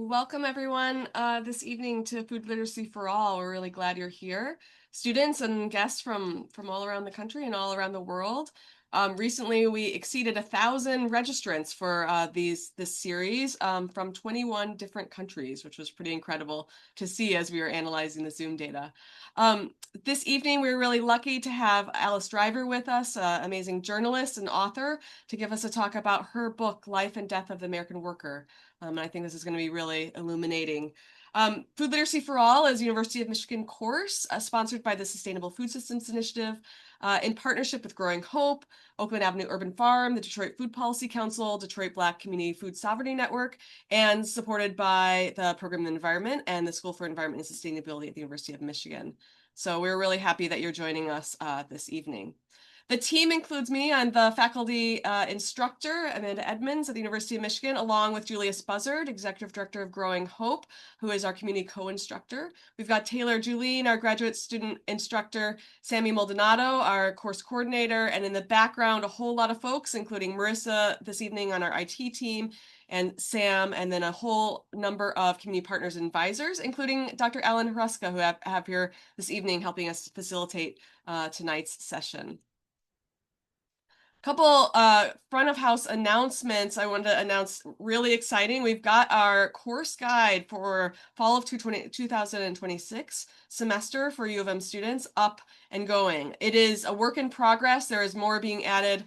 Welcome everyone this evening to Food Literacy for All. We're really glad you're here. Students and guests from all around the country and all around the world. Recently, we exceeded 1,000 registrants for this series from 21 different countries, which was pretty incredible to see as we were analyzing the Zoom data. This evening, we were really lucky to have Alice Driver with us, amazing journalist and author, to give us a talk about her book, Life and Death of the American Worker. And I think this is going to be really illuminating. Food Literacy for All is a University of Michigan course sponsored by the Sustainable Food Systems Initiative in partnership with Growing Hope, Oakland Avenue Urban Farm, the Detroit Food Policy Council, Detroit Black Community Food Sovereignty Network, and supported by the Program of Environment and the School for Environment and Sustainability at the University of Michigan. So we're really happy that you're joining us this evening. The team includes me. I'm the faculty instructor, Amanda Edmonds at the University of Michigan, along with Julius Buzzard, Executive Director of Growing Hope, who is our community co-instructor. We've got Taylor Julien, our graduate student instructor, Sammy Maldonado, our course coordinator, and in the background, a whole lot of folks, including Marissa this evening on our IT team, and Sam, and then a whole number of community partners and advisors, including Dr. Alan Hruska, who I have here this evening helping us facilitate tonight's session. Couple front of house announcements I wanted to announce, really exciting. We've got our course guide for fall of 2026 semester for U of M students up and going. It is a work in progress. There is more being added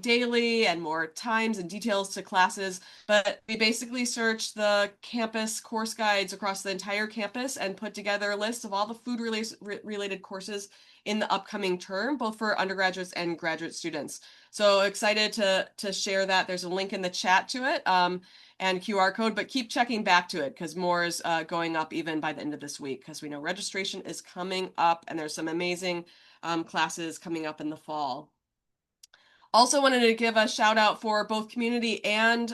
daily and more times and details to classes, but we basically searched the campus course guides across the entire campus and put together a list of all the food related courses in the upcoming term, both for undergraduates and graduate students. So excited to share that. There's a link in the chat to it and QR code, but keep checking back to it because more is going up even by the end of this week, because we know registration is coming up and there's some amazing classes coming up in the fall. Also wanted to give a shout out for both community and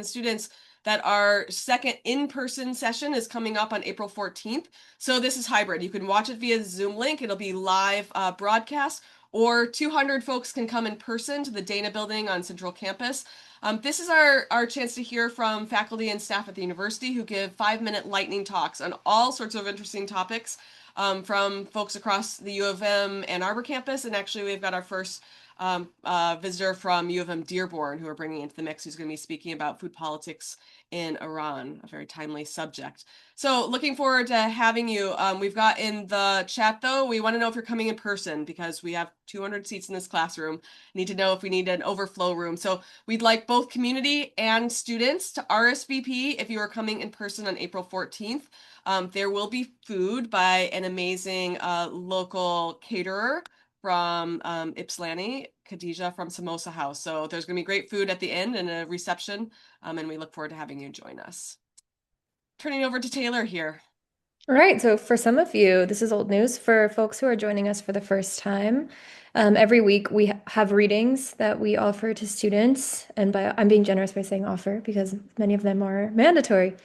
students that our second in-person session is coming up on April 14th. So this is hybrid. You can watch it via Zoom link. It'll be live broadcast, or 200 folks can come in person to the Dana Building on Central Campus. This is our chance to hear from faculty and staff at the university who give 5-minute lightning talks on all sorts of interesting topics from folks across the U of M Ann Arbor campus. And actually, we've got our first visitor from U of M Dearborn who are bringing into the mix, who's going to be speaking about food politics in Iran, a very timely subject. So looking forward to having you. We've got in the chat, though, we want to know if you're coming in person because we have 200 seats in this classroom. Need to know if we need an overflow room. So we'd like both community and students to RSVP if you are coming in person on April 14th. There will be food by an amazing local caterer from Ypsilanti, Khadija from Samosa House. So there's going to be great food at the end and a reception, and we look forward to having you join us. Turning over to Taylor here. All right, so for some of you, this is old news. For folks who are joining us for the first time, every week we have readings that we offer to students, and I'm being generous by saying offer because many of them are mandatory.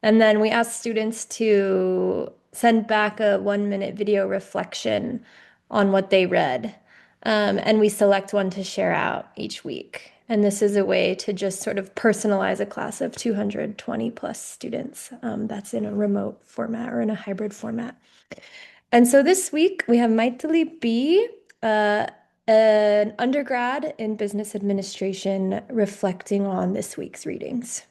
And then we ask students to send back a 1-minute video reflection on what they read. And we select one to share out each week. And this is a way to just sort of personalize a class of 220 plus students that's in a remote format or in a hybrid format. And so this week we have Maitali B., an undergrad in business administration, reflecting on this week's readings.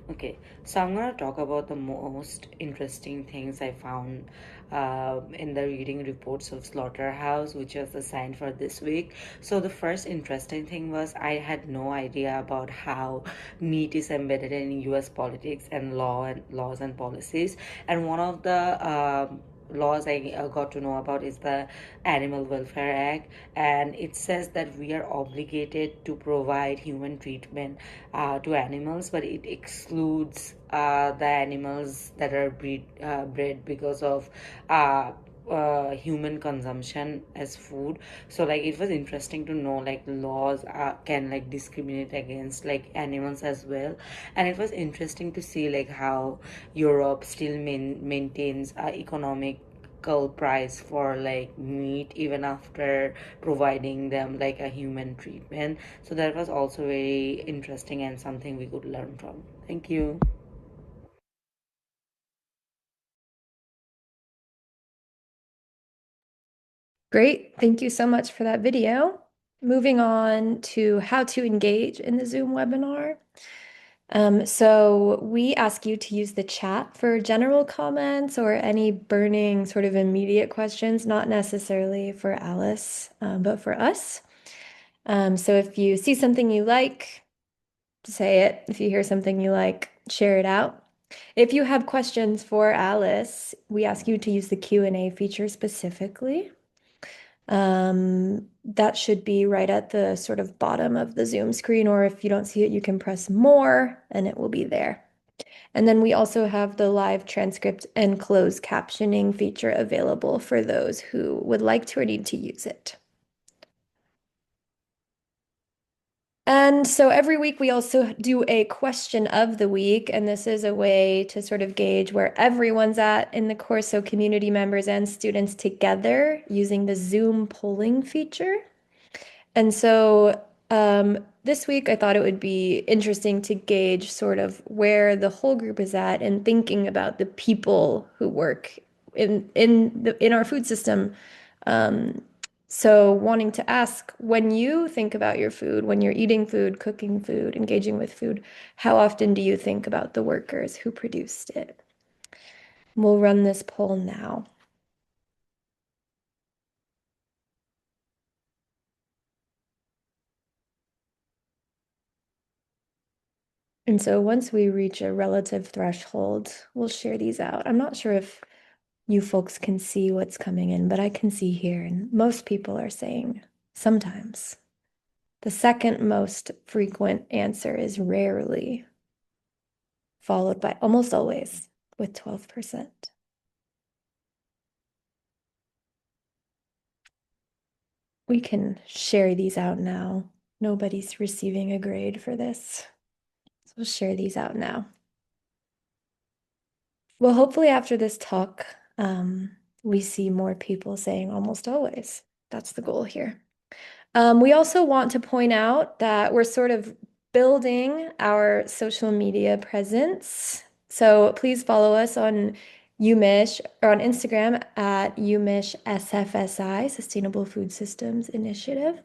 Okay, so I'm going to talk about the most interesting things I found in the reading reports of Slaughterhouse, which was assigned for this week. So the first interesting thing was I had no idea about how meat is embedded in U.S. politics and laws and policies. And one of the laws I got to know about is the Animal Welfare Act, and it says that we are obligated to provide human treatment to animals, but it excludes the animals that are bred because of human consumption as food. So like it was interesting to know like laws can like discriminate against like animals as well. And it was interesting to see like how Europe still maintains economic ethical price for like meat even after providing them like a human treatment. So that was also very interesting and something we could learn from. Thank you. Great. Thank you so much for that video. Moving on to how to engage in the Zoom webinar. So we ask you to use the chat for general comments or any burning sort of immediate questions, not necessarily for Alice, but for us. So if you see something you like, say it. If you hear something you like, share it out. If you have questions for Alice, we ask you to use the Q&A feature specifically. That should be right at the sort of bottom of the Zoom screen, or if you don't see it, you can press more and it will be there. And then we also have the live transcript and closed captioning feature available for those who would like to or need to use it. And so every week we also do a question of the week, and this is a way to sort of gauge where everyone's at in the course, so community members and students together using the Zoom polling feature. And so this week I thought it would be interesting to gauge sort of where the whole group is at and thinking about the people who work in our food system. So wanting to ask, when you think about your food, when you're eating food, cooking food, engaging with food, how often do you think about the workers who produced it? We'll run this poll now. And so once we reach a relative threshold, we'll share these out. I'm not sure if you folks can see what's coming in, but I can see here, and most people are saying sometimes. The second most frequent answer is rarely, followed by almost always with 12%. We can share these out now. Nobody's receiving a grade for this. So we'll share these out now. Well, hopefully after this talk, we see more people saying almost always. That's the goal here. We also want to point out that we're sort of building our social media presence. So please follow us on UMich or on Instagram at UMich SFSI, Sustainable Food Systems Initiative.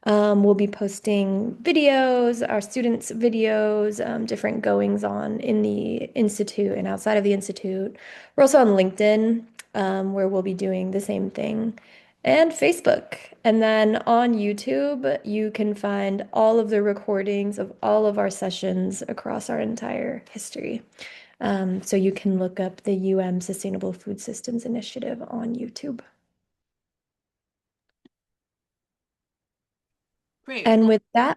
We'll be posting videos, our students' videos, different goings on in the Institute and outside of the Institute. We're also on LinkedIn, where we'll be doing the same thing, and Facebook. And then on YouTube, you can find all of the recordings of all of our sessions across our entire history. So you can look up the Sustainable Food Systems Initiative on YouTube. Great. And with that,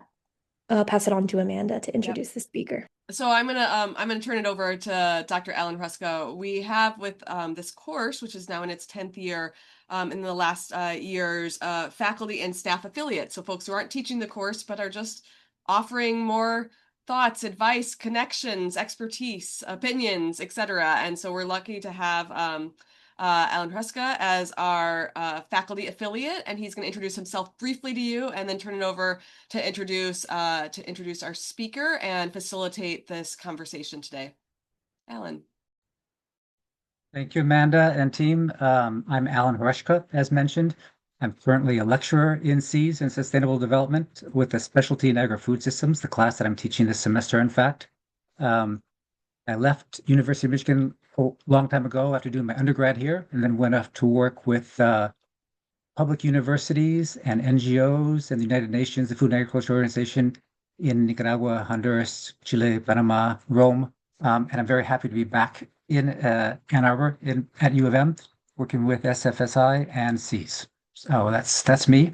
I'll pass it on to Amanda to introduce the speaker. So I'm gonna turn it over to Dr. Ellen Hruska. We have with this course, which is now in its 10th year, in the last years, faculty and staff affiliates. So folks who aren't teaching the course but are just offering more thoughts, advice, connections, expertise, opinions, etc. And so we're lucky to have Alan Hruska as our faculty affiliate, and he's going to introduce himself briefly to you, and then turn it over to introduce our speaker and facilitate this conversation today. Alan. Thank you, Amanda and team. I'm Alan Hruska, as mentioned. I'm currently a lecturer in SEAS and Sustainable Development with a specialty in agri-food systems, the class that I'm teaching this semester, in fact. I left University of Michigan a long time ago after doing my undergrad here, and then went off to work with public universities and NGOs and the United Nations, the Food and Agriculture Organization in Nicaragua, Honduras, Chile, Panama, Rome. And I'm very happy to be back in Ann Arbor at U of M, working with SFSI and SEAS. So that's me.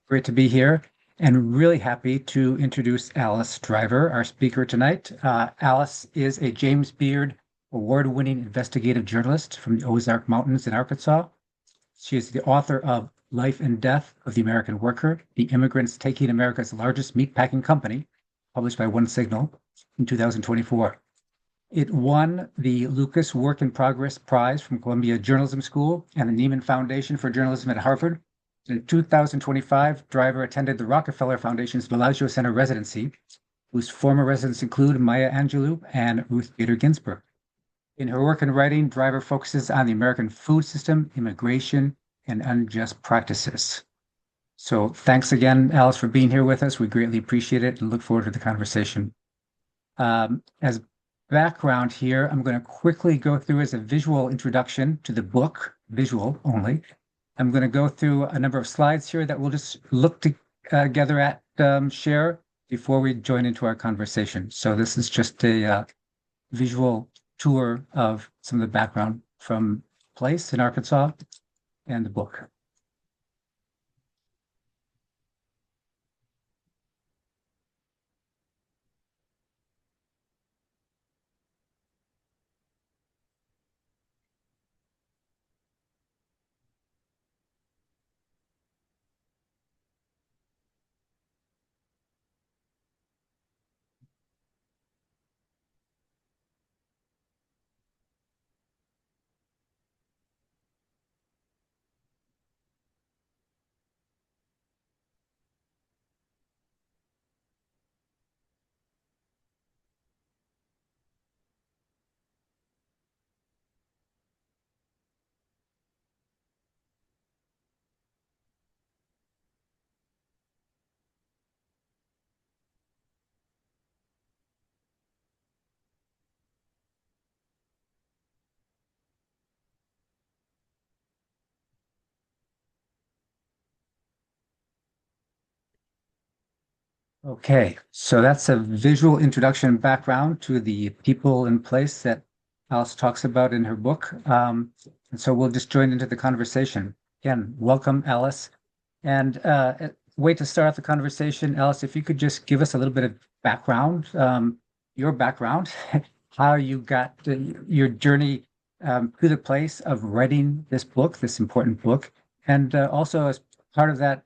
Great to be here, and really happy to introduce Alice Driver, our speaker tonight. Alice is a James Beard award-winning investigative journalist from the Ozark Mountains in Arkansas. She is the author of Life and Death of the American Worker, The Immigrants Taking, America's Largest Meatpacking Company, published by One Signal in 2024. It won the Lukas Work-in-Progress Prize from Columbia Journalism School and the Nieman Foundation for Journalism at Harvard. In 2025, Driver attended the Rockefeller Foundation's Bellagio Center residency, whose former residents include Maya Angelou and Ruth Ginsburg. In her work and writing, Driver focuses on the American food system, immigration, and unjust practices. So thanks again, Alice, for being here with us. We greatly appreciate it and look forward to the conversation. As background here, I'm going to quickly go through as a visual introduction to the book, visual only. I'm going to go through a number of slides here that we'll just look together at, share before we join into our conversation. So this is just a visual tour of some of the background from place in Arkansas and the book. Okay, so that's a visual introduction and background to the people in place that Alice talks about in her book. And so we'll just join into the conversation. Again, welcome, Alice. And way to start the conversation, Alice, if you could just give us a little bit of background, your background, how you got your journey to the place of writing this book, this important book, and also as part of that,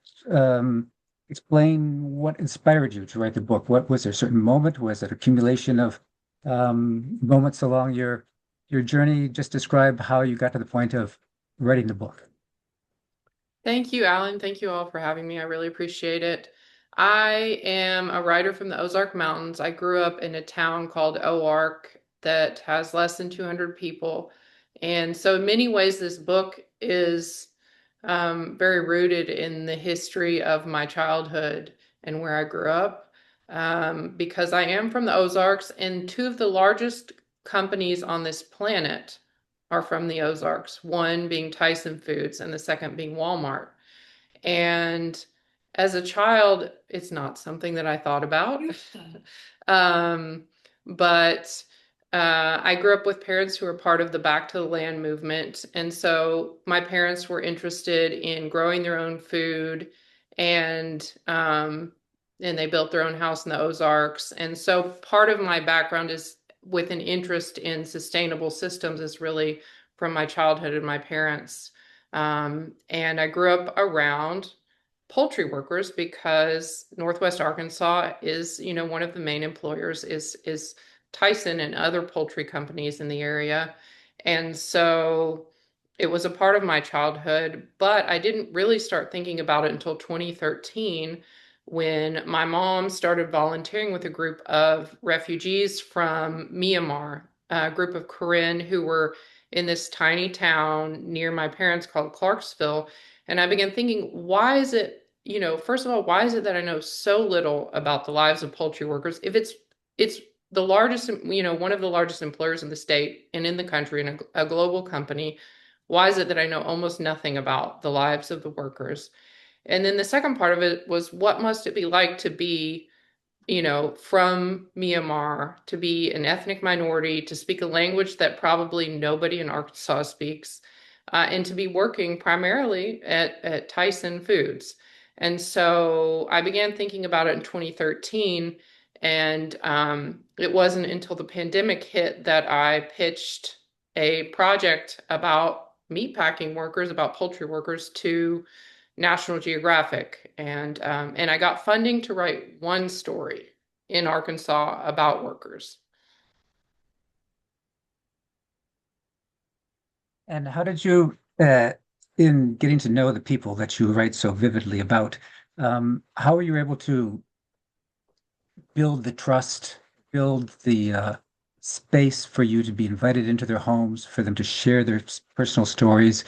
explain what inspired you to write the book. What was there a certain moment? Was it accumulation of moments along your journey? Just describe how you got to the point of writing the book. Thank you, Alan. Thank you all for having me. I really appreciate it. I am a writer from the Ozark Mountains. I grew up in a town called Ozark that has less than 200 people. And so in many ways, this book is very rooted in the history of my childhood and where I grew up, because I am from the Ozarks, and two of the largest companies on this planet are from the Ozarks, one being Tyson Foods and the second being Walmart. And as a child, it's not something that I thought about. um, but I grew up with parents who were part of the Back to the Land movement. And so my parents were interested in growing their own food, and they built their own house in the Ozarks. And so part of my background is with an interest in sustainable systems is really from my childhood and my parents. And I grew up around poultry workers because Northwest Arkansas is, one of the main employers is Tyson and other poultry companies in the area. And so it was a part of my childhood, but I didn't really start thinking about it until 2013 when my mom started volunteering with a group of refugees from Myanmar, a group of Karen who were in this tiny town near my parents called Clarksville. And I began thinking, why is it, first of all, why is it that I know so little about the lives of poultry workers? If it's the largest, one of the largest employers in the state and in the country and a global company, why is it that I know almost nothing about the lives of the workers? And then the second part of it was, what must it be like to be, from Myanmar, to be an ethnic minority, to speak a language that probably nobody in Arkansas speaks, and to be working primarily at Tyson Foods. And so I began thinking about it in 2013. And it wasn't until the pandemic hit that I pitched a project about meatpacking workers, about poultry workers, to National Geographic. And I got funding to write one story in Arkansas about workers. And how did you, in getting to know the people that you write so vividly about, how were you able to build the trust, build the space for you to be invited into their homes, for them to share their personal stories,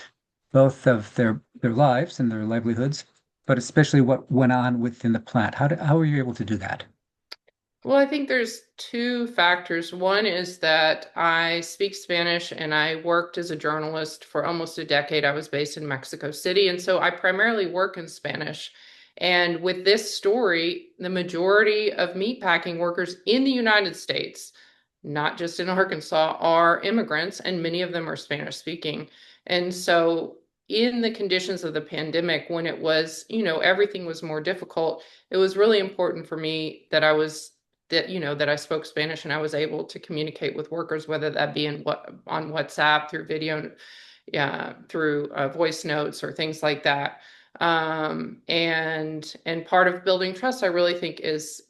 both of their lives and their livelihoods, but especially what went on within the plant? How were you able to do that? Well, I think there's two factors. One is that I speak Spanish and I worked as a journalist for almost a decade. I was based in Mexico City, and so I primarily work in Spanish. And with this story, the majority of meatpacking workers in the United States, not just in Arkansas, are immigrants, and many of them are Spanish speaking. And so, in the conditions of the pandemic, when it was, everything was more difficult, it was really important for me that I spoke Spanish and I was able to communicate with workers, whether that be on WhatsApp, through video, yeah, through voice notes or things like that. And part of building trust, I really think, is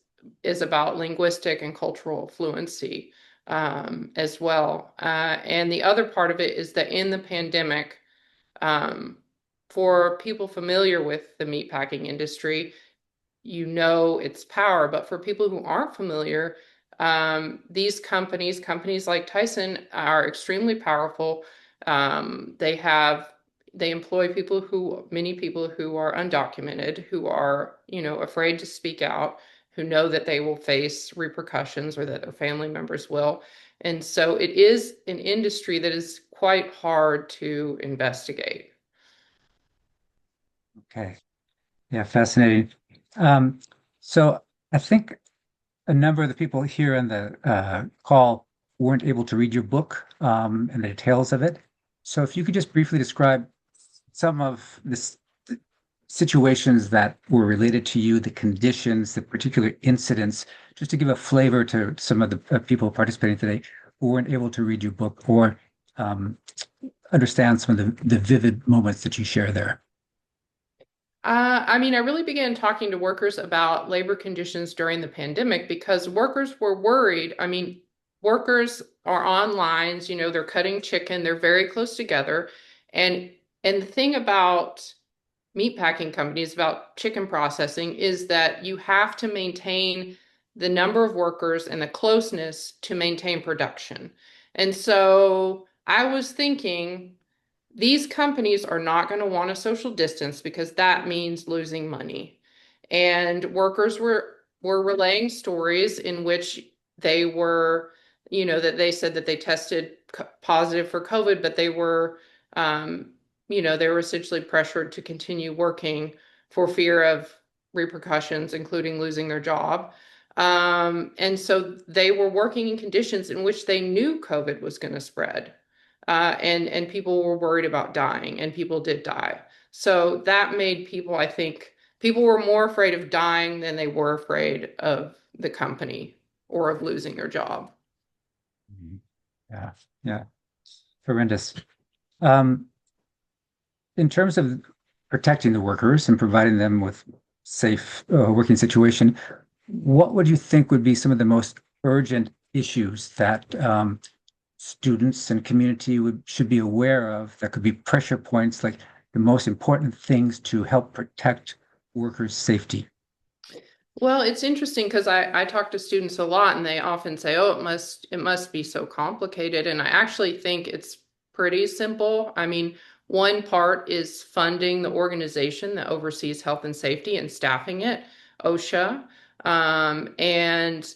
about linguistic and cultural fluency, as well. And the other part of it is that in the pandemic, for people familiar with the meatpacking industry, its power. But for people who aren't familiar, these companies like Tyson, are extremely powerful. They employ many people who are undocumented, who are, afraid to speak out, who know that they will face repercussions or that their family members will. And so it is an industry that is quite hard to investigate. Okay. Yeah, fascinating. Um, so I think a number of the people here on the call weren't able to read your book and the details of it. So if you could just briefly describe some of the situations that were related to you, the conditions, the particular incidents, just to give a flavor to some of the people participating today who weren't able to read your book or um, understand some of the vivid moments that you share there. I really began talking to workers about labor conditions during the pandemic because workers were worried. Workers are on lines, they're cutting chicken, they're very close together. And the thing about meatpacking companies, about chicken processing, is that you have to maintain the number of workers and the closeness to maintain production. And so I was thinking, these companies are not going to want to social distance because that means losing money. And workers were relaying stories in which they were, that they said that they tested positive for COVID, but they were essentially pressured to continue working for fear of repercussions, including losing their job. And so they were working in conditions in which they knew COVID was going to spread. And people were worried about dying, and people did die. So that made people, I think, people were more afraid of dying than they were afraid of the company or of losing their job. Mhm. Yeah, yeah, horrendous. Um, in terms of protecting the workers and providing them with safe working situation, what would you think would be some of the most urgent issues that students and community should be aware of that could be pressure points, like the most important things to help protect workers' safety? Well, it's interesting because I talk to students a lot and they often say, "Oh, it must be so complicated." And I actually think it's pretty simple. One part is funding the organization that oversees health and safety and staffing it, OSHA. And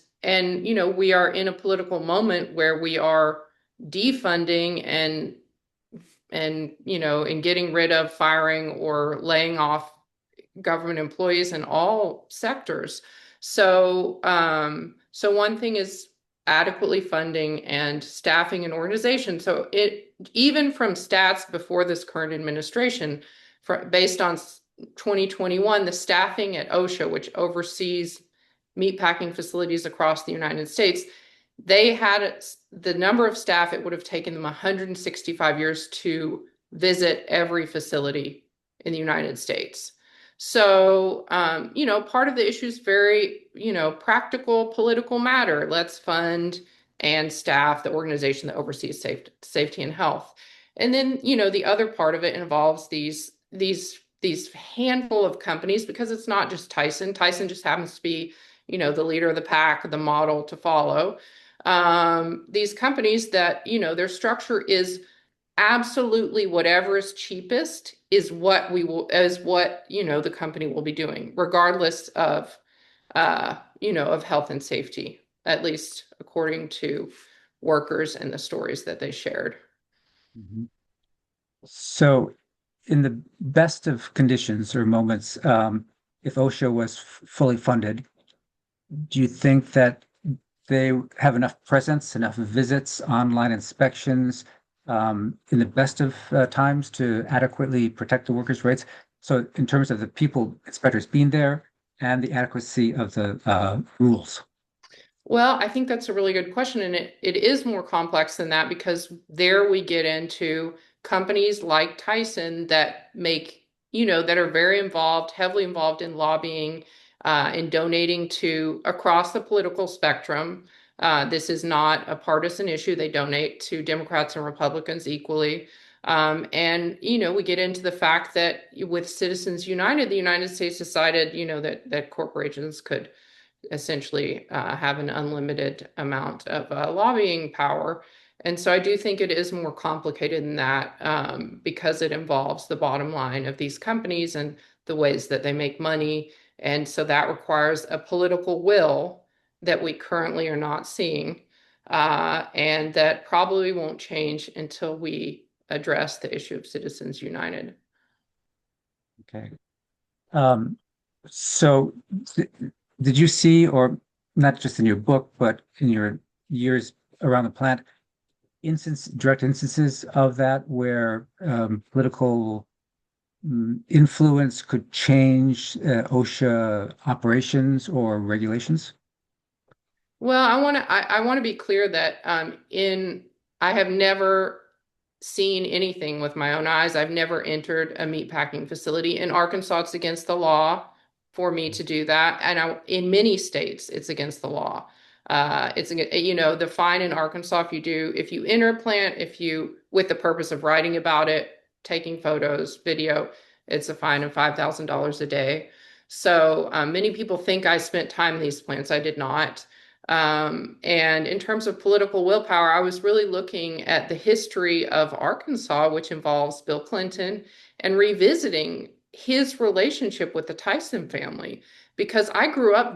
we are in a political moment where we are defunding and getting rid of, firing, or laying off government employees in all sectors. So one thing is adequately funding and staffing an organization. So even from stats before this current administration, based on 2021, the staffing at OSHA, which oversees meatpacking facilities across the United States, they had the number of staff it would have taken them 165 years to visit every facility in the United States. So, part of the issue is very, practical political matter. Let's fund and staff the organization that oversees safety and health. And then, the other part of it involves these handful of companies, because it's not just Tyson. Tyson just happens to be, the leader of the pack, the model to follow. These companies that, their structure is absolutely whatever is cheapest is what, the company will be doing, regardless of health and safety, at least according to workers and the stories that they shared. Mhm. So, in the best of conditions or moments, if OSHA was fully funded, do you think that they have enough presence, enough visits, online inspections, in the best of times to adequately protect the workers' rights? So, in terms of the people inspectors being there and the adequacy of the rules. Well, I think that's a really good question, and it is more complex than that, because there we get into companies like Tyson that that are very involved, heavily involved in lobbying, in donating to across the political spectrum. This is not a partisan issue. They donate to Democrats and Republicans equally. And, we get into the fact that with Citizens United, the United States decided, that corporations could essentially have an unlimited amount of lobbying power. And so I do think it is more complicated than that, because it involves the bottom line of these companies and the ways that they make money. And so that requires a political will that we currently are not seeing, and that probably won't change until we address the issue of Citizens United. Okay. Um, so, th did you see, or not just in your book, but in your years around the plant, direct instances of that where political influence could change OSHA operations or regulations? Well, I want to be clear that in I have never seen anything with my own eyes. I've never entered a meatpacking facility. In Arkansas, it's against the law for me to do that, and in many states, it's against the law. The fine in Arkansas, if you enter a plant, if you with the purpose of writing about it, taking photos, video, it's a fine of $5,000 a day. So many people think I spent time in these plants. I did not. And in terms of political willpower, I was really looking at the history of Arkansas, which involves Bill Clinton, and revisiting his relationship with the Tyson family. Because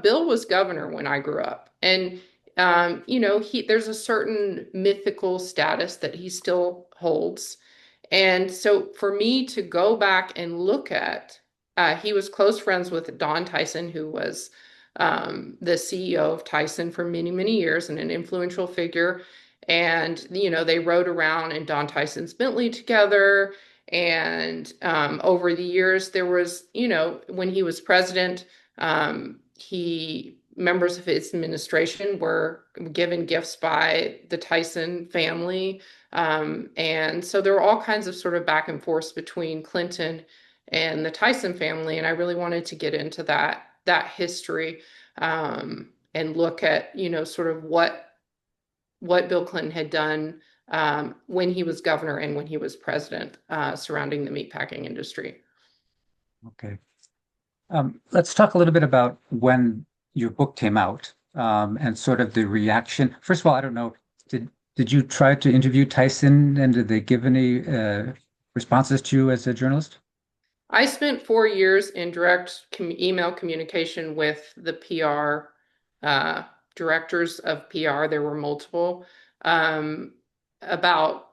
Bill was governor when I grew up. And, there's a certain mythical status that he still holds. And so for me to go back and look at, he was close friends with Don Tyson, who was the CEO of Tyson for many, many years and an influential figure. And, they rode around in Don Tyson's Bentley together. And over the years, there was, when he was president, members of his administration were given gifts by the Tyson family. And so there were all kinds of sort of back and forth between Clinton and the Tyson family. And I really wanted to get into that history, and look at, sort of what Bill Clinton had done when he was governor and when he was president, surrounding the meatpacking industry. Okay. Let's talk a little bit about when your book came out, and sort of the reaction. First of all, I don't know, did you try to interview Tyson, and did they give any responses to you as a journalist? I spent 4 years in direct email communication with the PR directors of PR. There were multiple, about,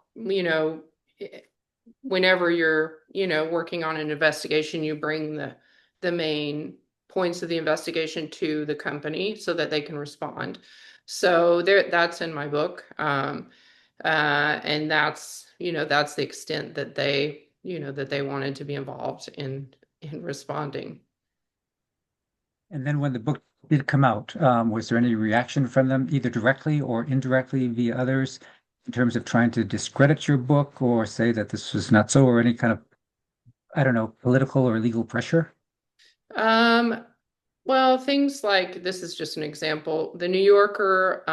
whenever you're, working on an investigation, you bring the main points of the investigation to the company so that they can respond. So that's in my book. And that's the extent that they wanted to be involved in responding. And then when the book did come out, was there any reaction from them, either directly or indirectly via others, in terms of trying to discredit your book or say that this was not so, or any kind of, I don't know, political or legal pressure? Well, things like, this is just an example. The New Yorker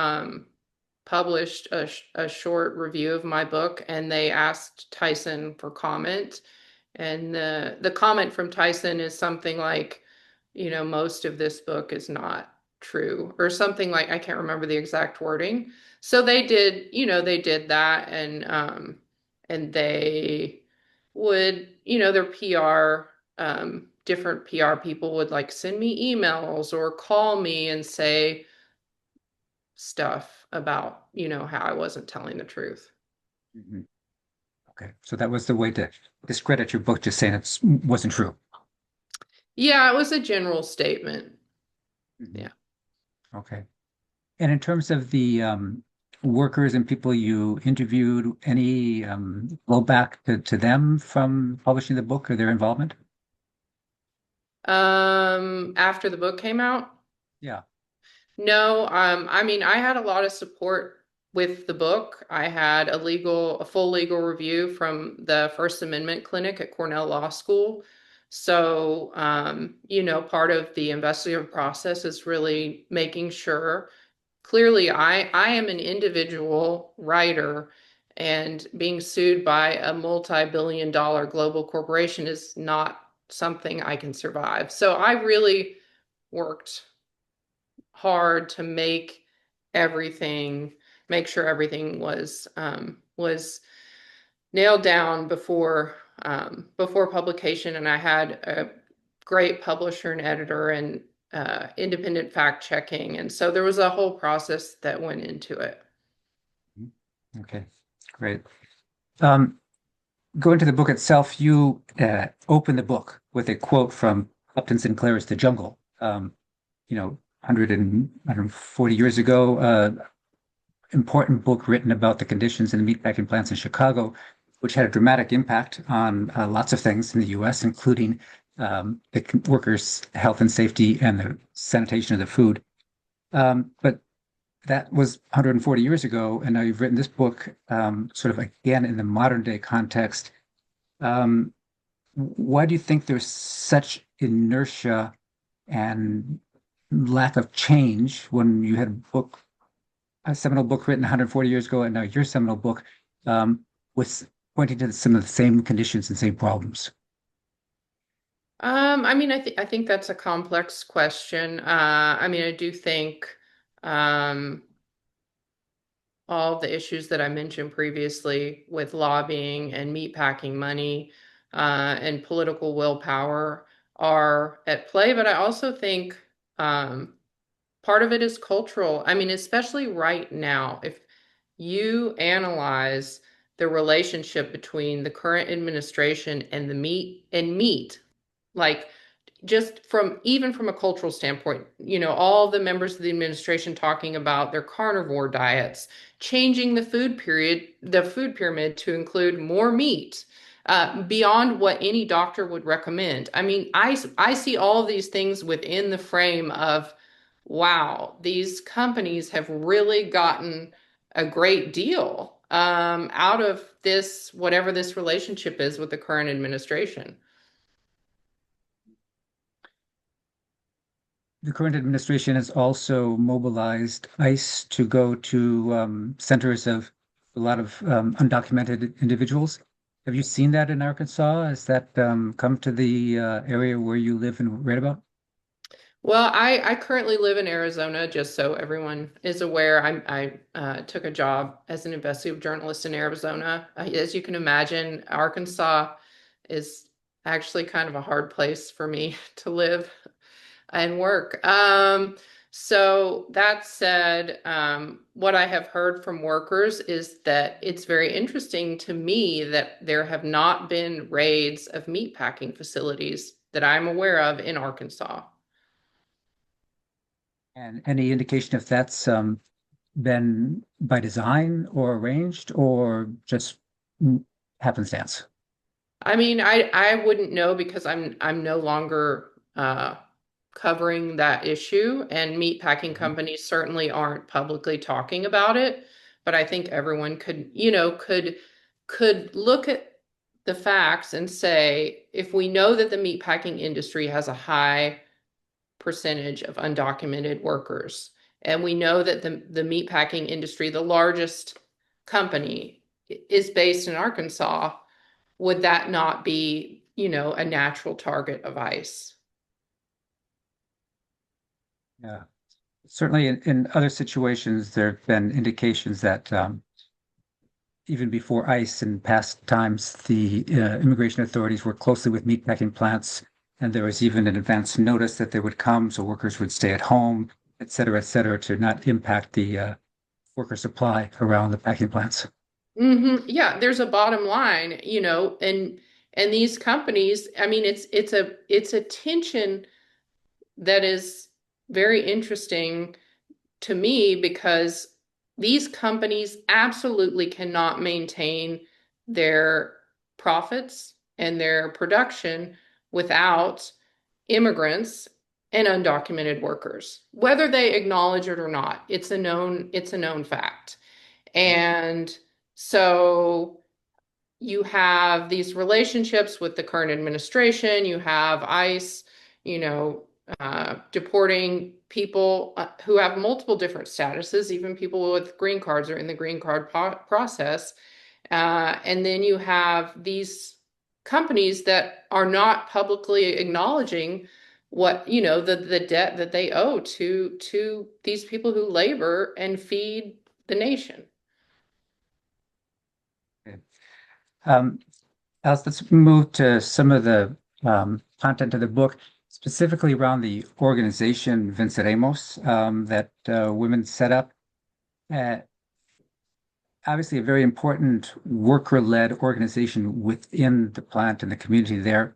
published a short review of my book, and they asked Tyson for comment. And the comment from Tyson is something like, most of this book is not true, or something like, I can't remember the exact wording. So they did that, and they would, their PR, different PR people would like send me emails or call me and say stuff about, how I wasn't telling the truth. Mhm. Okay, so that was the way to discredit your book, just saying it wasn't true. Yeah, it was a general statement. Mhm. Yeah. Okay. And in terms of the workers and people you interviewed, any blowback to them from publishing the book or their involvement? After the book came out? Yeah. No, I mean, I had a lot of support with the book. I had a full legal review from the First Amendment Clinic at Cornell Law School. So, part of the investigative process is really making sure, clearly, I am an individual writer, and being sued by a multi-billion-dollar global corporation is not something I can survive. So I really worked hard to make sure everything was nailed down before publication, and I had a great publisher and editor and independent fact checking, and so there was a whole process that went into it. Okay, great. Um, Going to the book itself, you open the book with a quote from Upton Sinclair's The Jungle. 140 years ago, important book written about the conditions in the meatpacking plants in Chicago, which had a dramatic impact on lots of things in the U.S., including the workers' health and safety and the sanitation of the food. But that was 140 years ago, and now you've written this book sort of again in the modern day context. Um, why do you think there's such inertia and lack of change when you had a seminal book written 140 years ago, and now your seminal book um, was pointing to some of the same conditions and same problems? I mean, I think that's a complex question. I mean, I do think um, all the issues that I mentioned previously with lobbying and meatpacking money and political willpower are at play, but I also think um, part of it is cultural. I mean, especially right now, if you analyze the relationship between the current administration and the meat, like just even from a cultural standpoint, all the members of the administration talking about their carnivore diets, changing the food pyramid to include more meat, beyond what any doctor would recommend. I mean, I see all of these things within the frame of, wow, these companies have really gotten a great deal out of this, whatever this relationship is with the current administration. The current administration has also mobilized ICE to go to centers of a lot of undocumented individuals. Have you seen that in Arkansas? Has that come to the area where you live and read about? Well, I currently live in Arizona, just so everyone is aware. I took a job as an investigative journalist in Arizona. As you can imagine, Arkansas is actually kind of a hard place for me to live and work. So that said, what I have heard from workers is that it's very interesting to me that there have not been raids of meatpacking facilities that I'm aware of in Arkansas. And any indication if that's been by design or arranged or just happenstance? I mean, I wouldn't know because I'm no longer covering that issue, and meatpacking Mhm. companies certainly aren't publicly talking about it. But I think everyone could look at the facts and say, if we know that the meatpacking industry has a high percentage of undocumented workers, and we know that the meatpacking industry, the largest company, is based in Arkansas, would that not be, a natural target of ICE? Yeah. Certainly in other situations, there have been indications that even before ICE in past times, the immigration authorities worked closely with meatpacking plants, and there was even an advance notice that they would come, so workers would stay at home, et cetera, to not impact the worker supply around the packing plants. Yeah, there's a bottom line, and these companies, I mean, it's a tension that is very interesting to me, because these companies absolutely cannot maintain their profits and their production without immigrants and undocumented workers, whether they acknowledge it or not. It's a known fact. And so you have these relationships with the current administration, you have ICE, deporting people who have multiple different statuses, even people with green cards are in the green card process. And then you have these companies that are not publicly acknowledging what, the debt that they owe to these people who labor and feed the nation. Okay. Alice, let's move to some of the content of the book, specifically around the organization Venceremos that women set up. Uh, Obviously, a very important worker-led organization within the plant and the community there.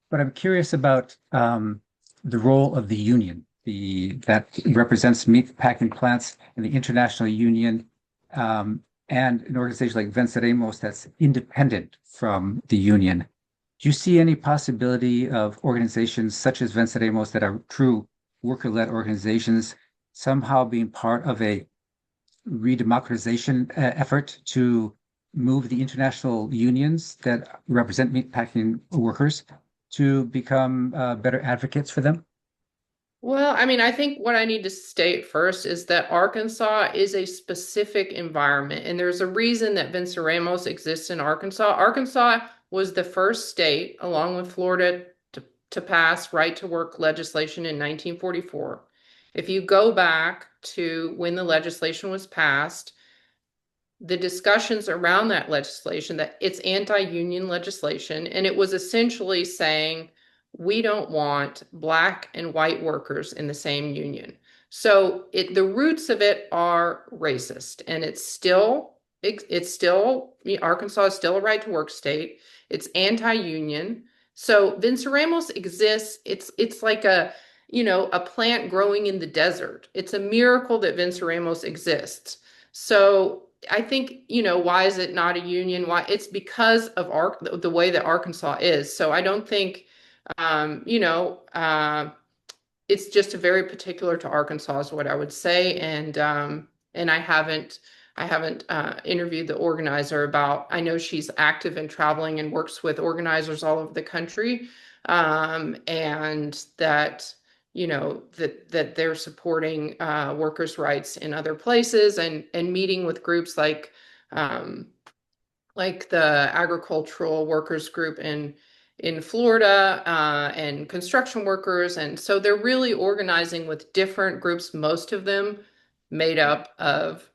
But I'm curious about the role of the union, that represents meat packing plants and the International Union, and an organization like Venceremos that's independent from the union. Do you see any possibility of organizations such as Venceremos that are true worker-led organizations somehow being part of a redemocratization effort to move the international unions that represent meatpacking workers to become better advocates for them? Well, I mean, I think what I need to state first is that Arkansas is a specific environment, and there's a reason that Venceremos exists in Arkansas. Arkansas was the first state, along with Florida, to pass right to work legislation in 1944. If you go back to when the legislation was passed, the discussions around that legislation, that it's anti-union legislation, and it was essentially saying, we don't want Black and white workers in the same union. So the roots of it are racist, and Arkansas is still a right to work state. It's anti-union. So Venceremos exists. It's like a plant growing in the desert. It's a miracle that Venceremos exists. So I think, why is it not a union? Why? It's because of the way that Arkansas is. So I don't think, it's just very particular to Arkansas is what I would say. And I haven't interviewed the organizer about, I know she's active and traveling and works with organizers all over the country. And that, that they're supporting workers' rights in other places, and meeting with groups like the agricultural workers group in Florida, and construction workers. And so they're really organizing with different groups, most of them made up of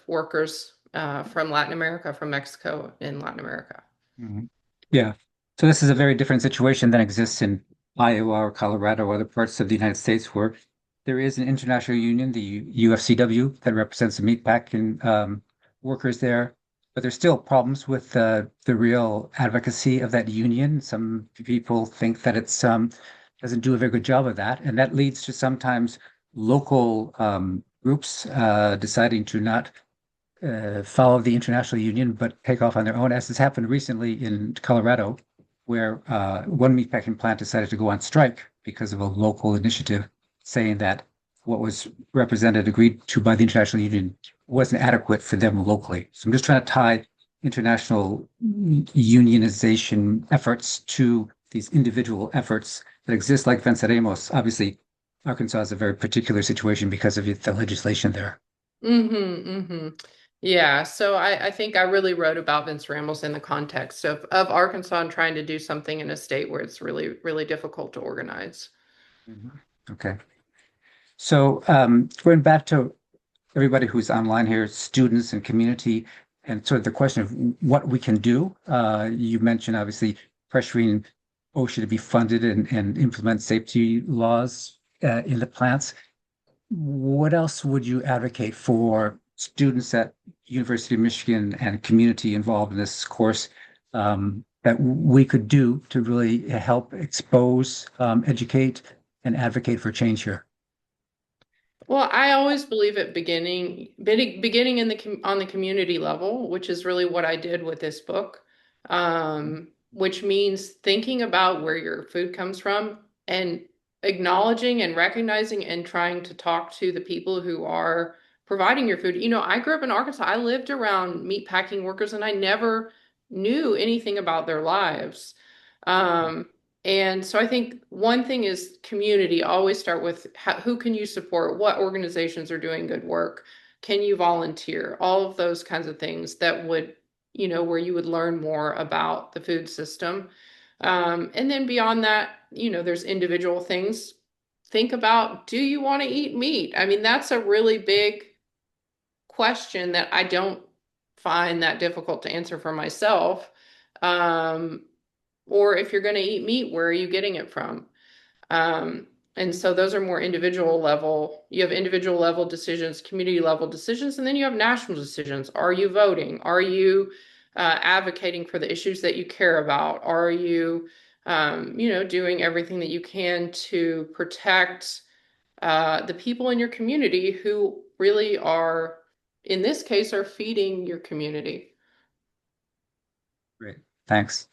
workers from Latin America, from Mexico and Latin America. Mhm. Yeah. So this is a very different situation than exists in Iowa or Colorado or other parts of the United States, where there is an international union, the UFCW, that represents the meatpacking workers there. But there's still problems with the real advocacy of that union. Some people think that it's doesn't do a very good job of that, and that leads to sometimes local groups deciding to not follow the international union, but take off on their own, as has happened recently in Colorado, where one meatpacking plant decided to go on strike because of a local initiative saying that what was represented, agreed to by the international union wasn't adequate for them locally. So I'm just trying to tie international unionization efforts to these individual efforts that exist, like Venceremos. Obviously, Arkansas is a very particular situation because of the legislation there. Yeah, so I think I really wrote about Vince Ramos in the context of Arkansas and trying to do something in a state where it's really, really difficult to organize. Mhm. Okay. So going back to everybody who's online here, students and community, and sort of the question of what we can do. You mentioned obviously pressuring OSHA to be funded and implement safety laws in the plants. What else would you advocate for students at University of Michigan and community involved in this course that we could do to really help expose, educate, and advocate for change here? Well, I always believe at beginning in on the community level, which is really what I did with this book, which means thinking about where your food comes from and acknowledging and recognizing and trying to talk to the people who are providing your food. You know, I grew up in Arkansas. I lived around meatpacking workers and I never knew anything about their lives. Um, and so I think one thing is community. Always start with who can you support? What organizations are doing good work? Can you volunteer? All of those kinds of things that would, where you would learn more about the food system. And then beyond that, there's individual things. Think about, do you want to eat meat? I mean, that's a really big question that I don't find that difficult to answer for myself. Um, or if you're going to eat meat, where are you getting it from? And so those are more individual level. You have individual level decisions, community level decisions, and then you have national decisions. Are you voting? Are you advocating for the issues that you care about? Are you, doing everything that you can to protect the people in your community who really are, in this case, are feeding your community? Great, thanks.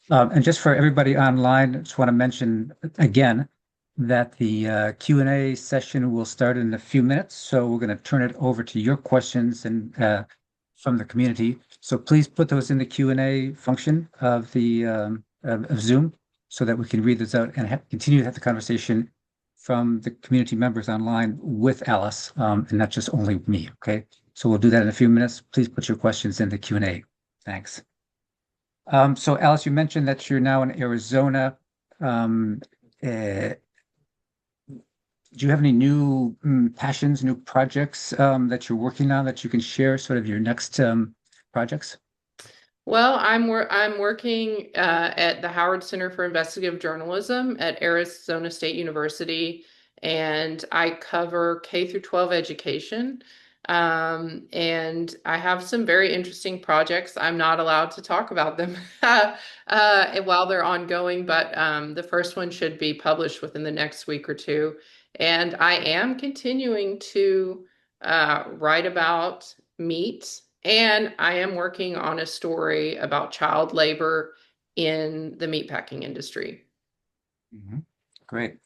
And just for everybody online, I just want to mention again that the Q&A session will start in a few minutes. So we're going to turn it over to your questions and from the community. So please put those in the Q&A function of the of Zoom so that we can read those out and continue to have the conversation from the community members online with Alice and not just only me. Okay. So we'll do that in a few minutes. Please put your questions in the Q&A. Thanks. So Alice, you mentioned that you're now in Arizona. Uh, do you have any new passions, new projects that you're working on that you can share, sort of your next projects? Well, I'm working at the Howard Center for Investigative Journalism at Arizona State University, and I cover K through 12 education. And I have some very interesting projects. I'm not allowed to talk about them while they're ongoing, but the first one should be published within the next week or two. And I am continuing to write about meat, and I am working on a story about child labor in the meatpacking industry. Mhm. Great.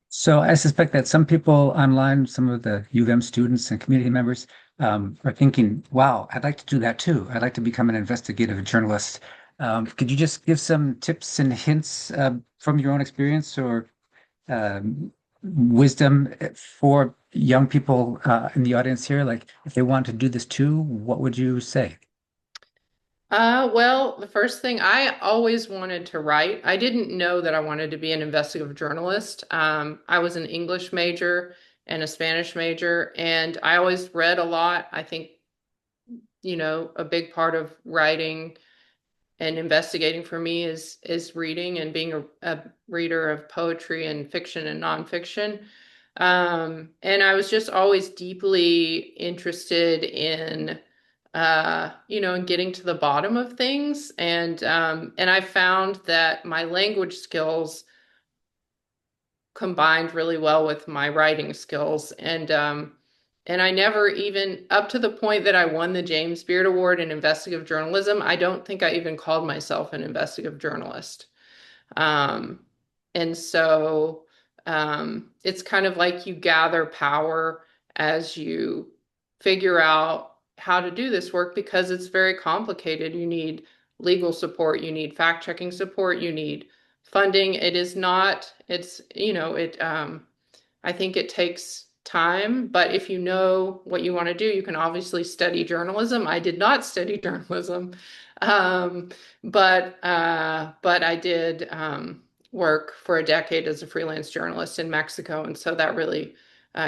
So I suspect that some people online, some of the U of M students and community members are thinking, wow, I'd like to do that too. I'd like to become an investigative journalist. Could you just give some tips and hints from your own experience or wisdom for young people in the audience here? Like if they want to do this too, what would you say? Well, the first thing I always wanted to write, I didn't know that I wanted to be an investigative journalist. I was an English major and a Spanish major, and I always read a lot. I think, a big part of writing and investigating for me is reading and being a reader of poetry and fiction and nonfiction. And I was just always deeply interested in in getting to the bottom of things. And I found that my language skills combined really well with my writing skills. And I never even, up to the point that I won the James Beard Award in investigative journalism, I don't think I even called myself an investigative journalist. Um, and so it's kind of like you gather power as you figure out how to do this work because it's very complicated. You need legal support, you need fact-checking support, you need funding. It is not, it's, I think it takes time, but if you know what you want to do, you can obviously study journalism. I did not study journalism, um, but I did work for a decade as a freelance journalist in Mexico, and so that really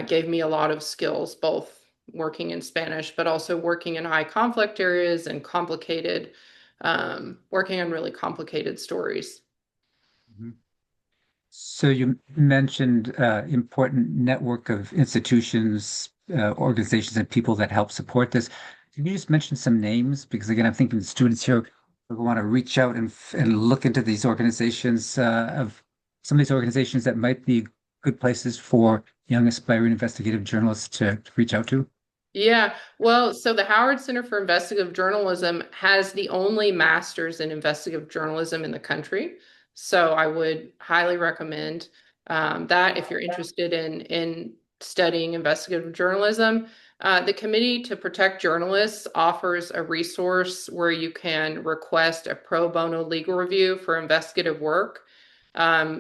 gave me a lot of skills, both working in Spanish, but also working in high conflict areas and complicated, working on really complicated stories. Mhm. So you mentioned important network of institutions, organizations, and people that help support this. Can you just mention some names? Because again, I'm thinking the students here who want to reach out and look into these organizations, of some of these organizations that might be good places for young aspiring investigative journalists to reach out to. Yeah, well, so the Howard Center for Investigative Journalism has the only master's in investigative journalism in the country. So I would highly recommend that if you're interested in studying investigative journalism. The Committee to Protect Journalists offers a resource where you can request a pro bono legal review for investigative work.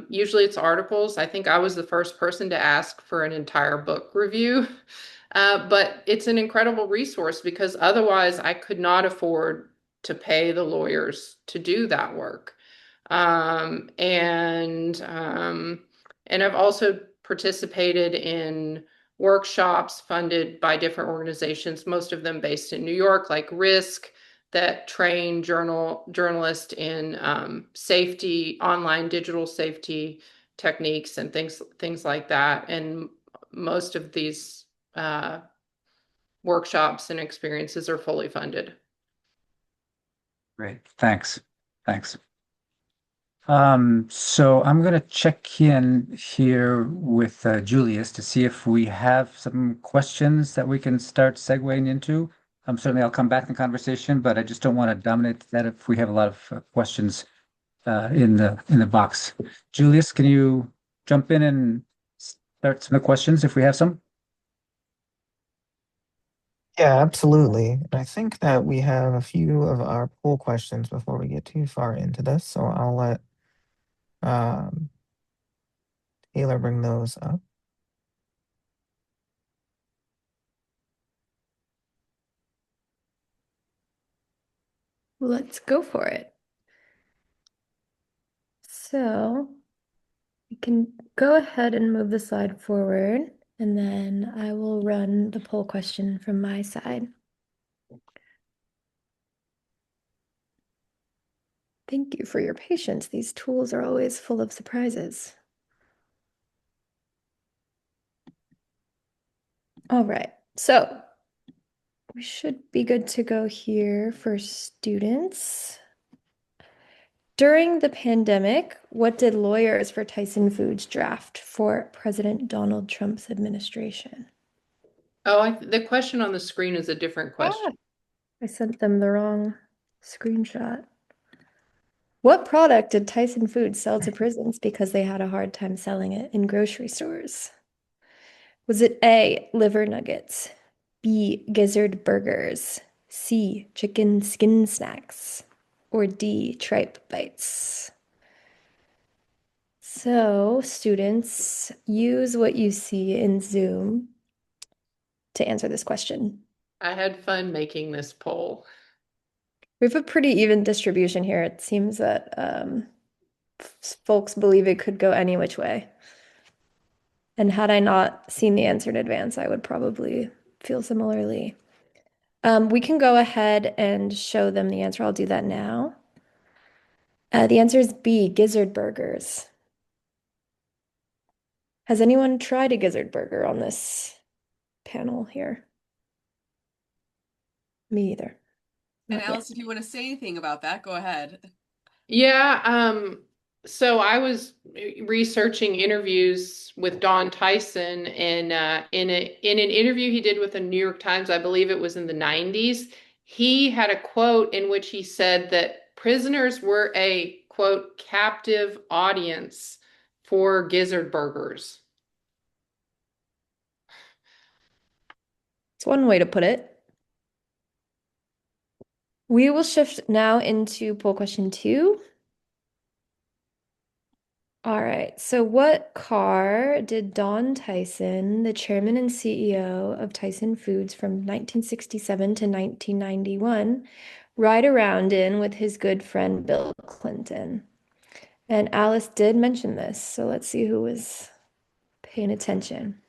Usually it's articles. I think I was the first person to ask for an entire book review. But it's an incredible resource because otherwise I could not afford to pay the lawyers to do that work. Um, and um, and I've also participated in workshops funded by different organizations, most of them based in New York, like Risk, that train journalists in safety, online digital safety techniques and things like that. And most of these uh, workshops and experiences are fully funded. Great. Thanks. Thanks. So I'm going to check in here with Julius to see if we have some questions that we can start segueing into. Certainly I'll come back in the conversation, but I just don't want to dominate that if we have a lot of questions in the box. Julius, can you jump in and start some of the questions if we have some? Yeah, absolutely. I think that we have a few of our poll questions before we get too far into this, so I'll let um, Taylor bring those up. Let's go for it. So we can go ahead and move the slide forward, and then I will run the poll question from my side. Thank you for your patience. These tools are always full of surprises. All right, so we should be good to go here for students. During the pandemic, what did lawyers for Tyson Foods draft for President Donald Trump's administration? Oh, the question on the screen is a different question. I sent them the wrong screenshot. What product did Tyson Foods sell to prisons because they had a hard time selling it in grocery stores? Was it A, liver nuggets, B, gizzard burgers, C, chicken skin snacks, or D, tripe bites? So, students, use what you see in Zoom to answer this question. I had fun making this poll. We have a pretty even distribution here. It seems that folks believe it could go any which way. And had I not seen the answer in advance, I would probably feel similarly. We can go ahead and show them the answer. I'll do that now. The answer is B, gizzard burgers. Has anyone tried a gizzard burger on this panel here? Me either. And Not yet. Alice, if you want to say anything about that, go ahead. Yeah, so I was researching interviews with Don Tyson, and in an interview he did with the New York Times, I believe it was in the 90s, he had a quote in which he said that prisoners were a quote captive audience for gizzard burgers. It's one way to put it. We will shift now into poll question 2. All right. So, what car did Don Tyson, the chairman and CEO of Tyson Foods from 1967 to 1991, ride around in with his good friend Bill Clinton? And Alice did mention this, so let's see who was paying attention.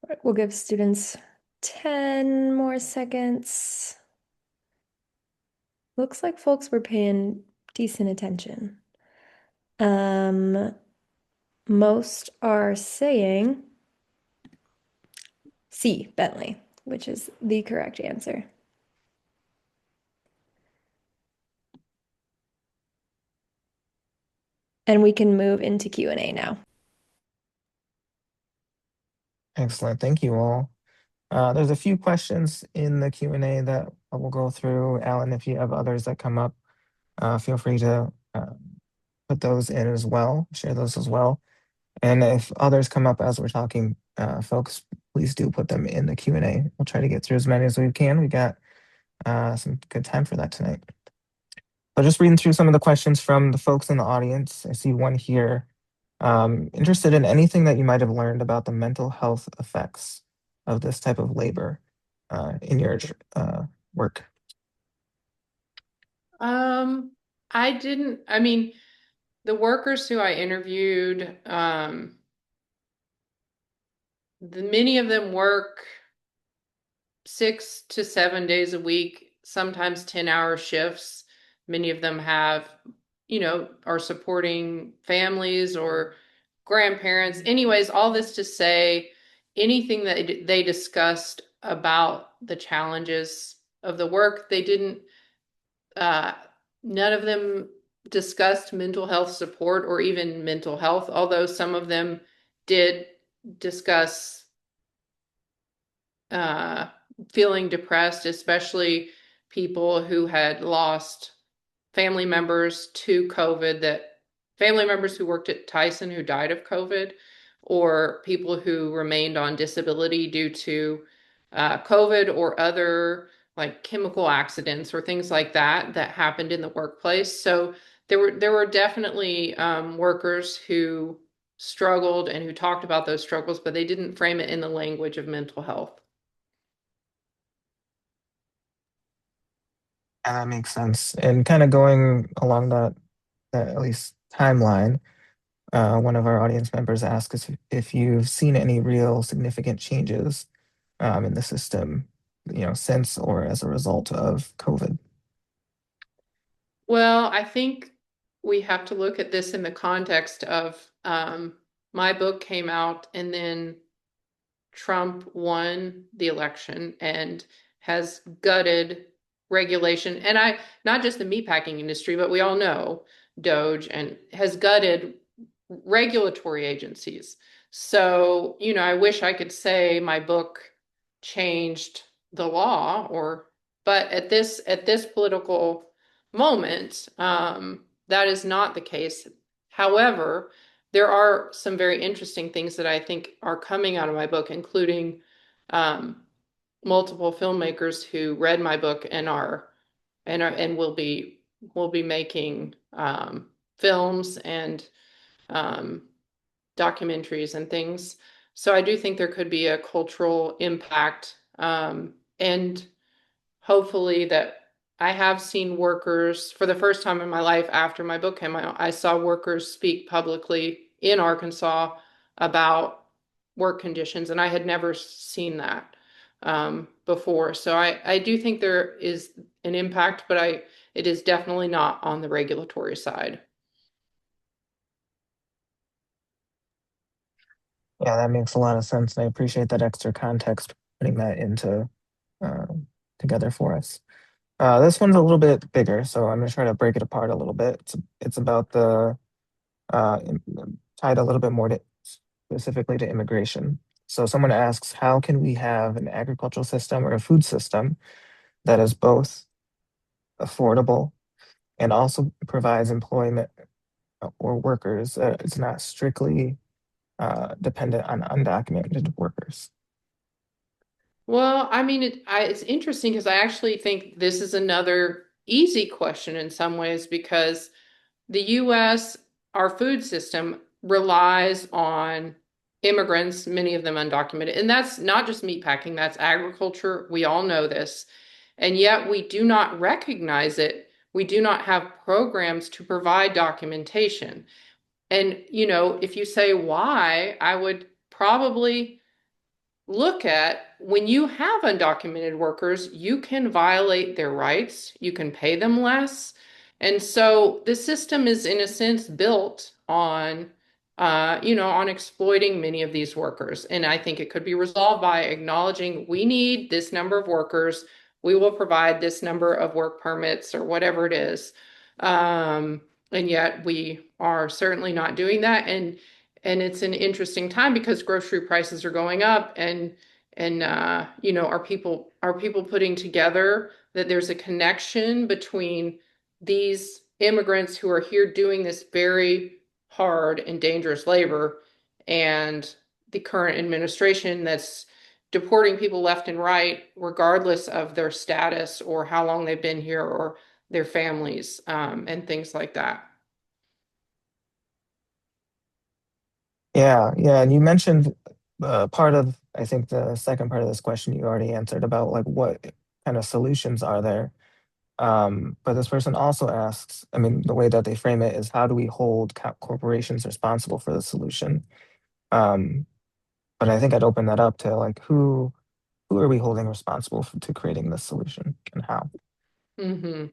All right, we'll give students 10 more seconds. Looks like folks were paying decent attention. Most are saying C, Bentley, which is the correct answer. And we can move into Q&A now. Excellent. Thank you all. There's a few questions in the Q&A that I will go through. Alan, if you have others that come up, feel free to put those in as well, share those as well. And if others come up as we're talking, folks, please do put them in the Q&A. We'll try to get through as many as we can. We got some good time for that tonight. So just reading through some of the questions from the folks in the audience. I see one here. Interested in anything that you might have learned about the mental health effects of this type of labor in your work? I didn't, I mean, the workers who I interviewed, many of them work 6 to 7 days a week, sometimes 10-hour shifts. Many of them have, are supporting families or grandparents. Anyways, all this to say, anything that they discussed about the challenges of the work, they didn't, none of them discussed mental health support or even mental health, although some of them did discuss feeling depressed, especially people who had lost family members to COVID, that family members who worked at Tyson who died of COVID, or people who remained on disability due to COVID or other like chemical accidents or things like that that happened in the workplace. So there were definitely workers who struggled and who talked about those struggles, but they didn't frame it in the language of mental health. And that makes sense. And kind of going along that at least timeline, one of our audience members asked us if you've seen any real significant changes in the system, since or as a result of COVID. Well, I think we have to look at this in the context of my book came out and then Trump won the election and has gutted regulation. And not just the meatpacking industry, but we all know Doge and has gutted regulatory agencies. So, I wish I could say my book changed the law but at this political moment, that is not the case. However, there are some very interesting things that I think are coming out of my book, including multiple filmmakers who read my book and will be making films and documentaries and things. So I do think there could be a cultural impact, and hopefully that I have seen workers for the first time in my life after my book came out. I saw workers speak publicly in Arkansas about work conditions, and I had never seen that before. So I do think there is an impact, but it is definitely not on the regulatory side. Yeah, that makes a lot of sense. And I appreciate that extra context, putting that into together for us. This one's a little bit bigger, so I'm gonna try to break it apart a little bit. It's about tied a little bit more specifically to immigration. So someone asks, how can we have an agricultural system or a food system that is both affordable and also provides employment or workers? It's not strictly dependent on undocumented workers. Well, I mean, it's interesting because I actually think this is another easy question in some ways because the US, our food system relies on immigrants, many of them undocumented. And that's not just meatpacking, that's agriculture. We all know this. And yet we do not recognize it. We do not have programs to provide documentation. And, if you say why, I would probably look at when you have undocumented workers, you can violate their rights, you can pay them less. And so the system is, in a sense, built on exploiting many of these workers. And I think it could be resolved by acknowledging we need this number of workers. We will provide this number of work permits or whatever it is. And yet we are certainly not doing that. And it's an interesting time because grocery prices are going up and are people putting together that there's a connection between these immigrants who are here doing this very hard and dangerous labor and the current administration that's deporting people left and right regardless of their status or how long they've been here or their families, and things like that. Yeah, yeah. And you mentioned part of, I think the second part of this question you already answered about like what kind of solutions are there. But this person also asks, I mean, the way that they frame it is how do we hold corporations responsible for the solution? Um, but I think I'd open that up to like who are we holding responsible to creating this solution and how? hmm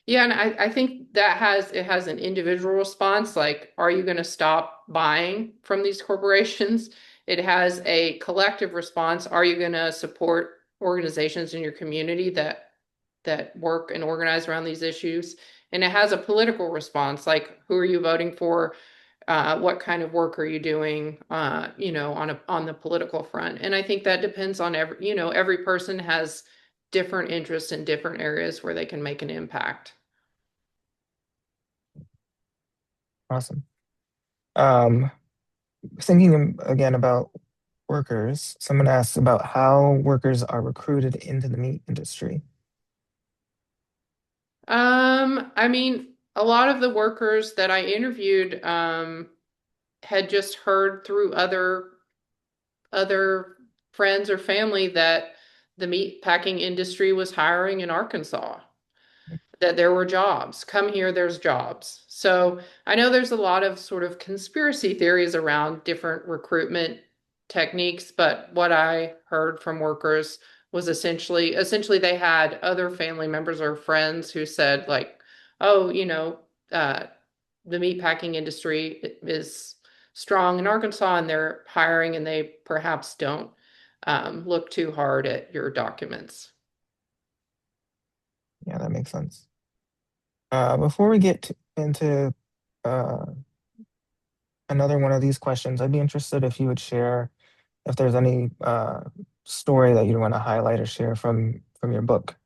Yeah, and I think it has an individual response, like, are you going to stop buying from these corporations? It has a collective response. Are you going to support organizations in your community that work and organize around these issues? And it has a political response, like who are you voting for? What kind of work are you doing, on the political front? And I think that depends on every person has different interests in different areas where they can make an impact. Awesome. Um, Thinking again about workers, someone asks about how workers are recruited into the meat industry. I mean, a lot of the workers that I interviewed had just heard through other friends or family that the meat packing industry was hiring in Arkansas, that there were jobs. Come here, there's jobs. So I know there's a lot of sort of conspiracy theories around different recruitment techniques, but what I heard from workers was essentially they had other family members or friends who said like, oh, the meatpacking industry is strong in Arkansas and they're hiring and they perhaps don't look too hard at your documents. Yeah, that makes sense. Before we get into uh, another one of these questions, I'd be interested if you would share if there's any story that you'd want to highlight or share from your book,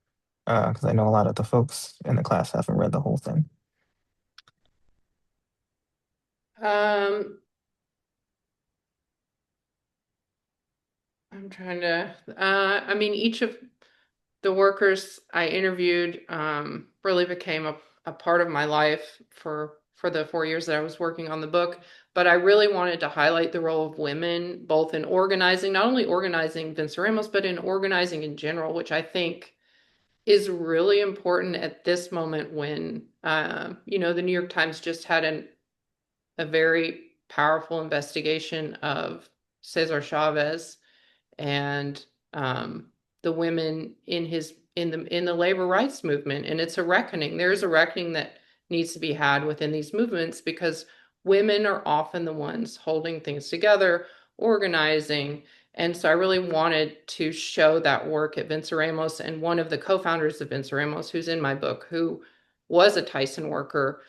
because I know a lot of the folks in the class haven't read the whole thing. Um, I'm trying to, I mean, each of the workers I interviewed really became a part of my life for the 4 years that I was working on the book. But I really wanted to highlight the role of women, both in organizing, not only organizing Venceremos, but in organizing in general, which I think is really important at this moment when, the New York Times just had a very powerful investigation of Cesar Chavez and the women in the labor rights movement. And it's a reckoning. There's a reckoning that needs to be had within these movements because women are often the ones holding things together, organizing. And so I really wanted to show that work at Venceremos. And one of the co-founders of Venceremos, who's in my book, who was a Tyson worker,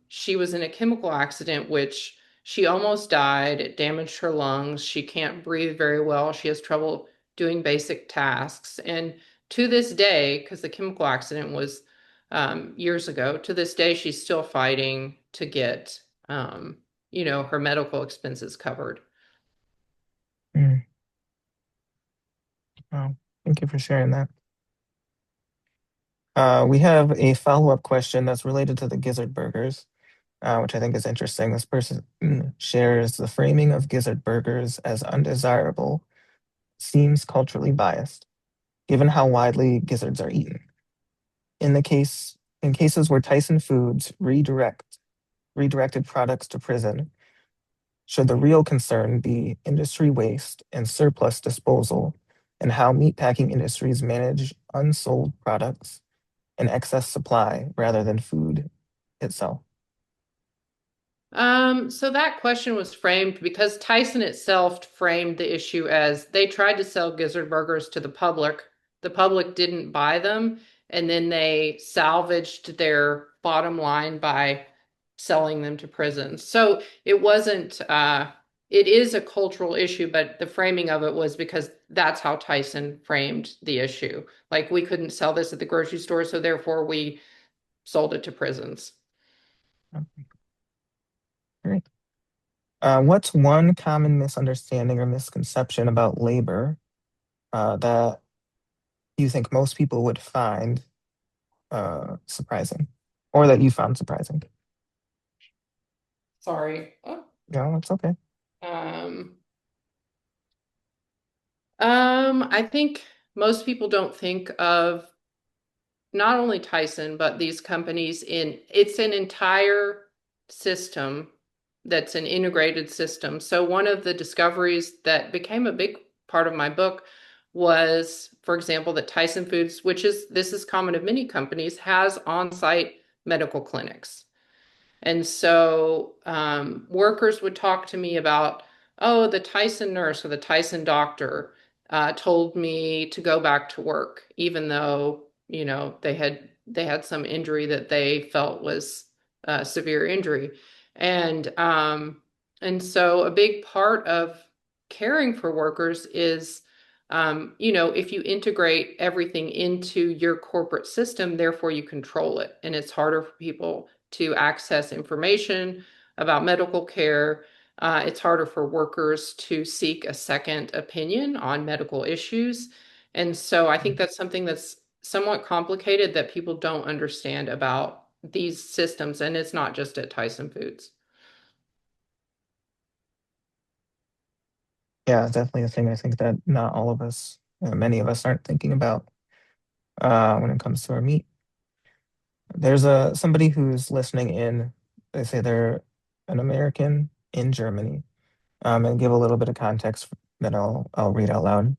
she was in a chemical accident, which she almost died. It damaged her lungs. She can't breathe very well. She has trouble doing basic tasks. And to this day, because the chemical accident was years ago, to this day, she's still fighting to get, her medical expenses covered. Mm. Oh, thank you for sharing that. We have a follow-up question that's related to the gizzard burgers, which I think is interesting. This person shares the framing of gizzard burgers as undesirable seems culturally biased, given how widely gizzards are eaten. In cases where Tyson Foods redirected products to prison, should the real concern be industry waste and surplus disposal, and how meatpacking industries manage unsold products and excess supply rather than food itself? So that question was framed because Tyson itself framed the issue as they tried to sell gizzard burgers to the public. The public didn't buy them, and then they salvaged their bottom line by selling them to prisons. So it wasn't, it is a cultural issue, but the framing of it was because that's how Tyson framed the issue. Like, we couldn't sell this at the grocery store, so therefore we sold it to prisons. Great. What's one common misunderstanding or misconception about labor that you think most people would find surprising, or that you found surprising? Sorry. Oh. No, it's okay. Um, I think most people don't think of not only Tyson, but these companies it's an entire system that's an integrated system. So one of the discoveries that became a big part of my book was, for example, that Tyson Foods, this is common of many companies, has on-site medical clinics. And so workers would talk to me about, oh, the Tyson nurse or the Tyson doctor told me to go back to work, even though, they had some injury that they felt was a severe injury. And so a big part of caring for workers is, if you integrate everything into your corporate system, therefore you control it. And it's harder for people to access information about medical care. It's harder for workers to seek a second opinion on medical issues. And so I think that's something that's somewhat complicated that people don't understand about these systems. And it's not just at Tyson Foods. Yeah, definitely a thing I think that not all of us, many of us aren't thinking about when it comes to our meat. There's somebody who's listening in. They say they're an American in Germany, and give a little bit of context that I'll read out loud.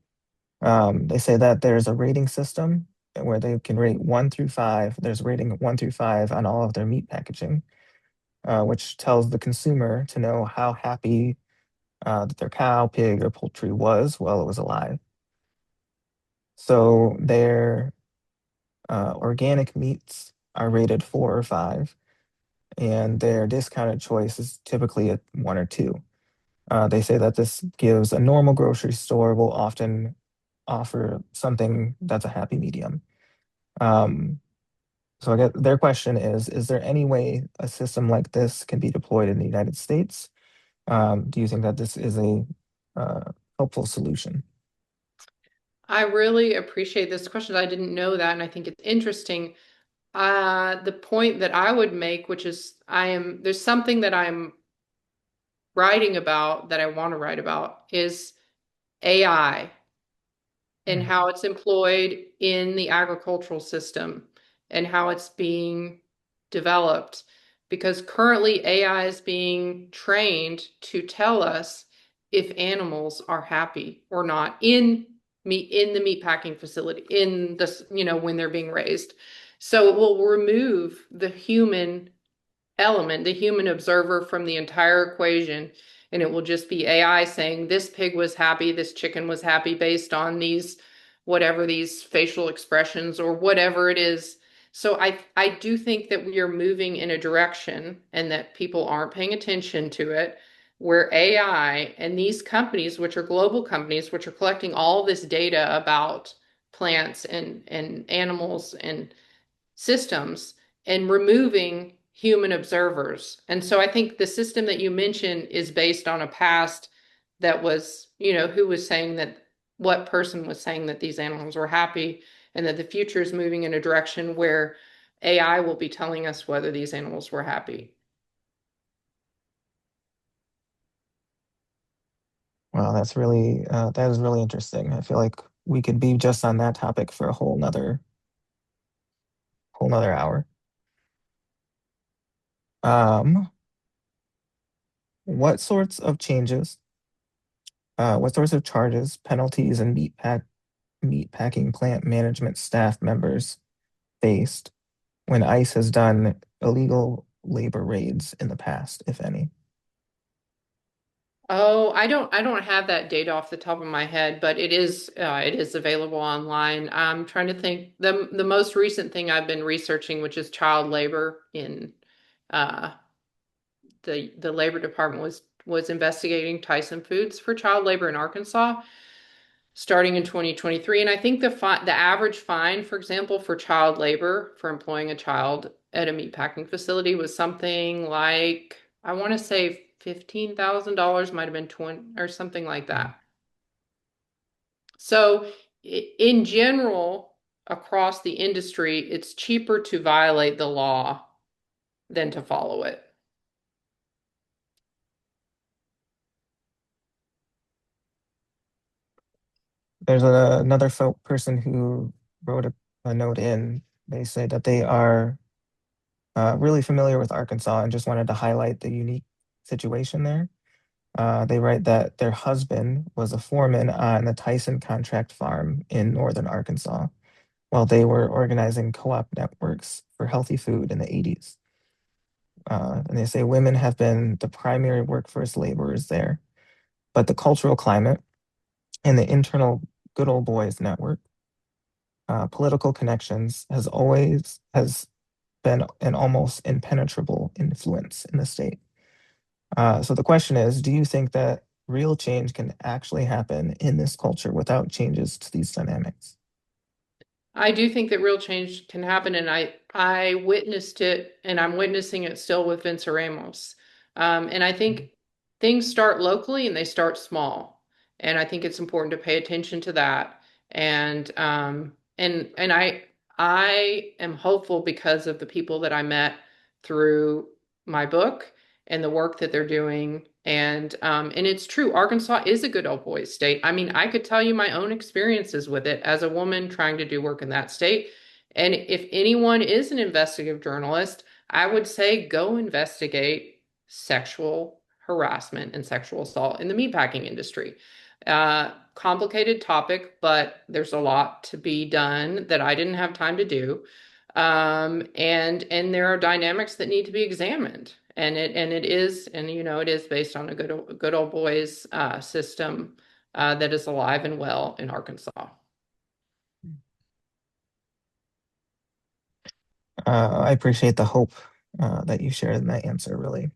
They say that there's a rating system where they can rate 1 through 5. There's a rating of 1 through 5 on all of their meat packaging, which tells the consumer to know how happy that their cow, pig, or poultry was while it was alive. So their organic meats are rated 4 or 5, and their discounted choice is typically a 1 or 2. They say that this gives a normal grocery store will often offer something that's a happy medium. So I guess their question is there any way a system like this can be deployed in the United States? Do you think that this is a helpful solution? I really appreciate this question. I didn't know that, and I think it's interesting. The point that I would make, which is there's something that I'm writing about that I want to write about, is AI and how it's employed in the agricultural system and how it's being developed. Because currently AI is being trained to tell us if animals are happy or not in the meatpacking facility, in this, when they're being raised. So it will remove the human element, the human observer, from the entire equation. And it will just be AI saying this pig was happy, this chicken was happy based on these facial expressions or whatever it is. So I do think that we are moving in a direction, and that people aren't paying attention to it, where AI and these companies, which are global companies, which are collecting all this data about plants and animals and systems, and removing human observers. And so I think the system that you mentioned is based on a past that was, who was saying that what person was saying that these animals were happy, and that the future is moving in a direction where AI will be telling us whether these animals were happy. Wow, that is really interesting. I feel like we could be just on that topic for a whole nother hour. Um, what sorts of what sorts of charges, penalties, and meatpacking plant management staff members faced when ICE has done illegal labor raids in the past, if any? Oh, I don't have that data off the top of my head, but it is available online. I'm trying to think the most recent thing I've been researching, which is child labor in uh, the Labor Department was investigating Tyson Foods for child labor in Arkansas starting in 2023. And I think the average fine, for example, for child labor for employing a child at a meatpacking facility was something like, I want to say $15,000, might have been 20 or something like that. So in general, across the industry, it's cheaper to violate the law than to follow it. There's another person who wrote a note in. They say that they are really familiar with Arkansas and just wanted to highlight the unique situation there. They write that their husband was a foreman on the Tyson contract farm in northern Arkansas while they were organizing co-op networks for healthy food in the 80s. And they say women have been the primary workforce laborers there, but the cultural climate and the internal good old boys network, political connections has been an almost impenetrable influence in the state. So the question is, do you think that real change can actually happen in this culture without changes to these dynamics? I do think that real change can happen, and I witnessed it, and I'm witnessing it still with Vince Ramos. And I think things start locally and they start small, and I think it's important to pay attention to that. And I am hopeful because of the people that I met through my book and the work that they're doing. And it's true, Arkansas is a good old boys state. I mean, I could tell you my own experiences with it as a woman trying to do work in that state. And if anyone is an investigative journalist, I would say go investigate sexual harassment and sexual assault in the meatpacking industry. Complicated topic, but there's a lot to be done that I didn't have time to do. And there are dynamics that need to be examined. And it is based on a good old boys system that is alive and well in Arkansas. I appreciate the hope that you shared in that answer, really.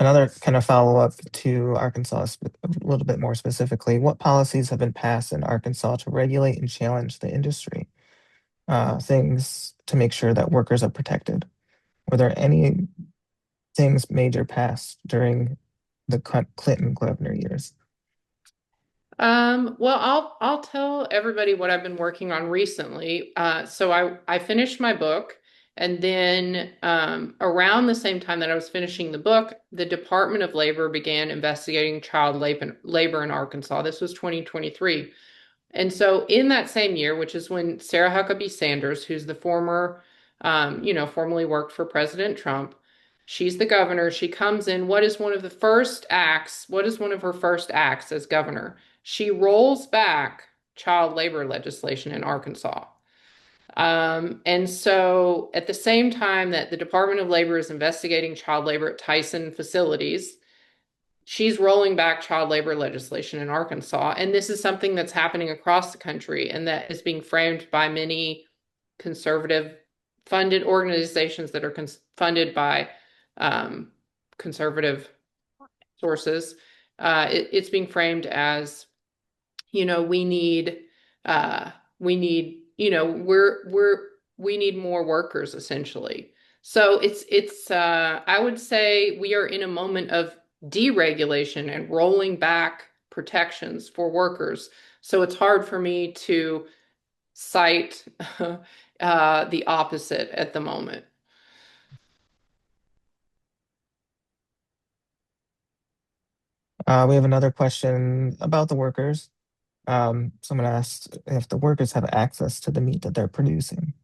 Another kind of follow-up to Arkansas, a little bit more specifically, what policies have been passed in Arkansas to regulate and challenge the industry? Things to make sure that workers are protected. Were there any things major passed during the Clinton governor years? Well, I'll tell everybody what I've been working on recently. So I finished my book, and then around the same time that I was finishing the book, the Department of Labor began investigating child labor in Arkansas. This was 2023. And so in that same year, which is when Sarah Huckabee Sanders, who's the formerly worked for President Trump, she's the governor. She comes in. What is one of the first acts? What is one of her first acts as governor? She rolls back child labor legislation in Arkansas. And so at the same time that the Department of Labor is investigating child labor at Tyson facilities, she's rolling back child labor legislation in Arkansas. And this is something that's happening across the country and that is being framed by many conservative funded organizations that are funded by conservative sources. It's being framed as, we need, we need more workers essentially. So I would say we are in a moment of deregulation and rolling back protections for workers. So it's hard for me to cite the opposite at the moment. We have another question about the workers. Someone asked if the workers have access to the meat that they're producing.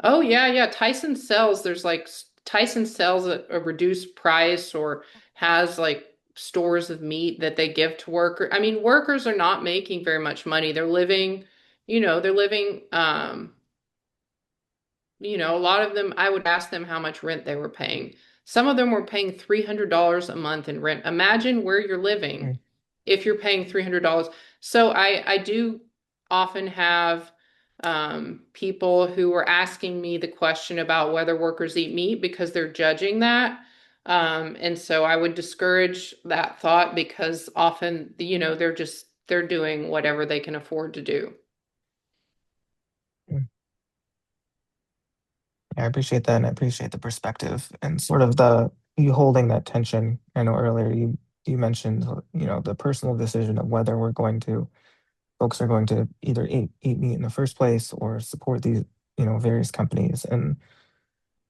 Oh yeah. Tyson sells at a reduced price or has like stores of meat that they give to workers. I mean, workers are not making very much money. They're living, a lot of them, I would ask them how much rent they were paying. Some of them were paying $300 a month in rent. Imagine where you're living Mm. if you're paying $300. So I do often have people who are asking me the question about whether workers eat meat because they're judging that. And so I would discourage that thought because often, they're doing whatever they can afford to do. Mm. I appreciate that, and I appreciate the perspective and sort of you holding that tension. I know earlier you mentioned, the personal decision of whether folks are going to either eat meat in the first place or support these, various companies, and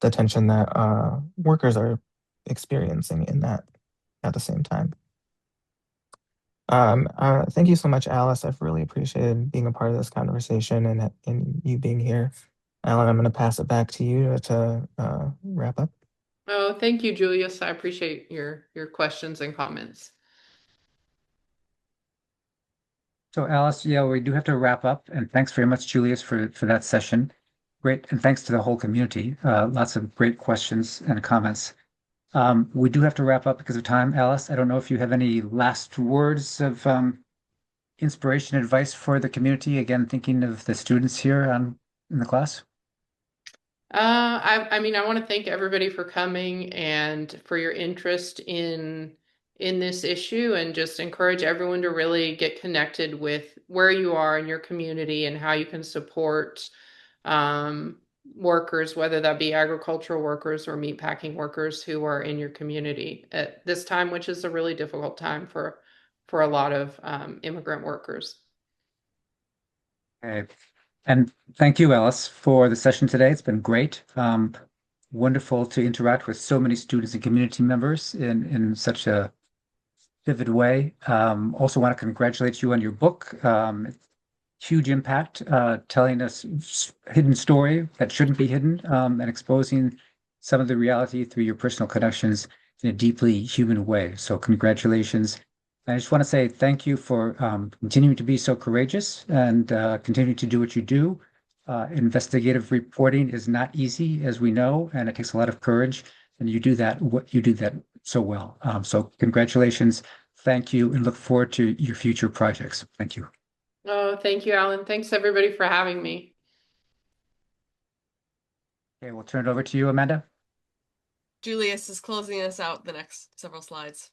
the tension that workers are experiencing in that at the same time. Thank you so much, Alice. I've really appreciated being a part of this conversation and you being here. Alan, I'm going to pass it back to you to wrap up. Oh, thank you, Julius. I appreciate your questions and comments. So Alice, yeah, we do have to wrap up, and thanks very much, Julius, for that session. Great, and thanks to the whole community. Lots of great questions and comments. We do have to wrap up because of time. Alice, I don't know if you have any last words of inspiration, advice for the community. Again, thinking of the students here in the class. I mean, I want to thank everybody for coming and for your interest in this issue, and just encourage everyone to really get connected with where you are in your community and how you can support workers, whether that be agricultural workers or meatpacking workers who are in your community at this time, which is a really difficult time for a lot of immigrant workers. Okay. And thank you, Alice, for the session today. It's been great. Wonderful to interact with so many students and community members in such a vivid way. Also want to congratulate you on your book. Huge impact, telling us hidden story that shouldn't be hidden, and exposing some of the reality through your personal connections in a deeply human way. So congratulations. I just want to say thank you for continuing to be so courageous and continue to do what you do. Investigative reporting is not easy, as we know, and it takes a lot of courage. And you do that so well. So congratulations, thank you, and look forward to your future projects. Thank you. Oh, thank you, Alan. Thanks everybody for having me. Okay, we'll turn it over to you, Amanda. Julius is closing us out the next several slides.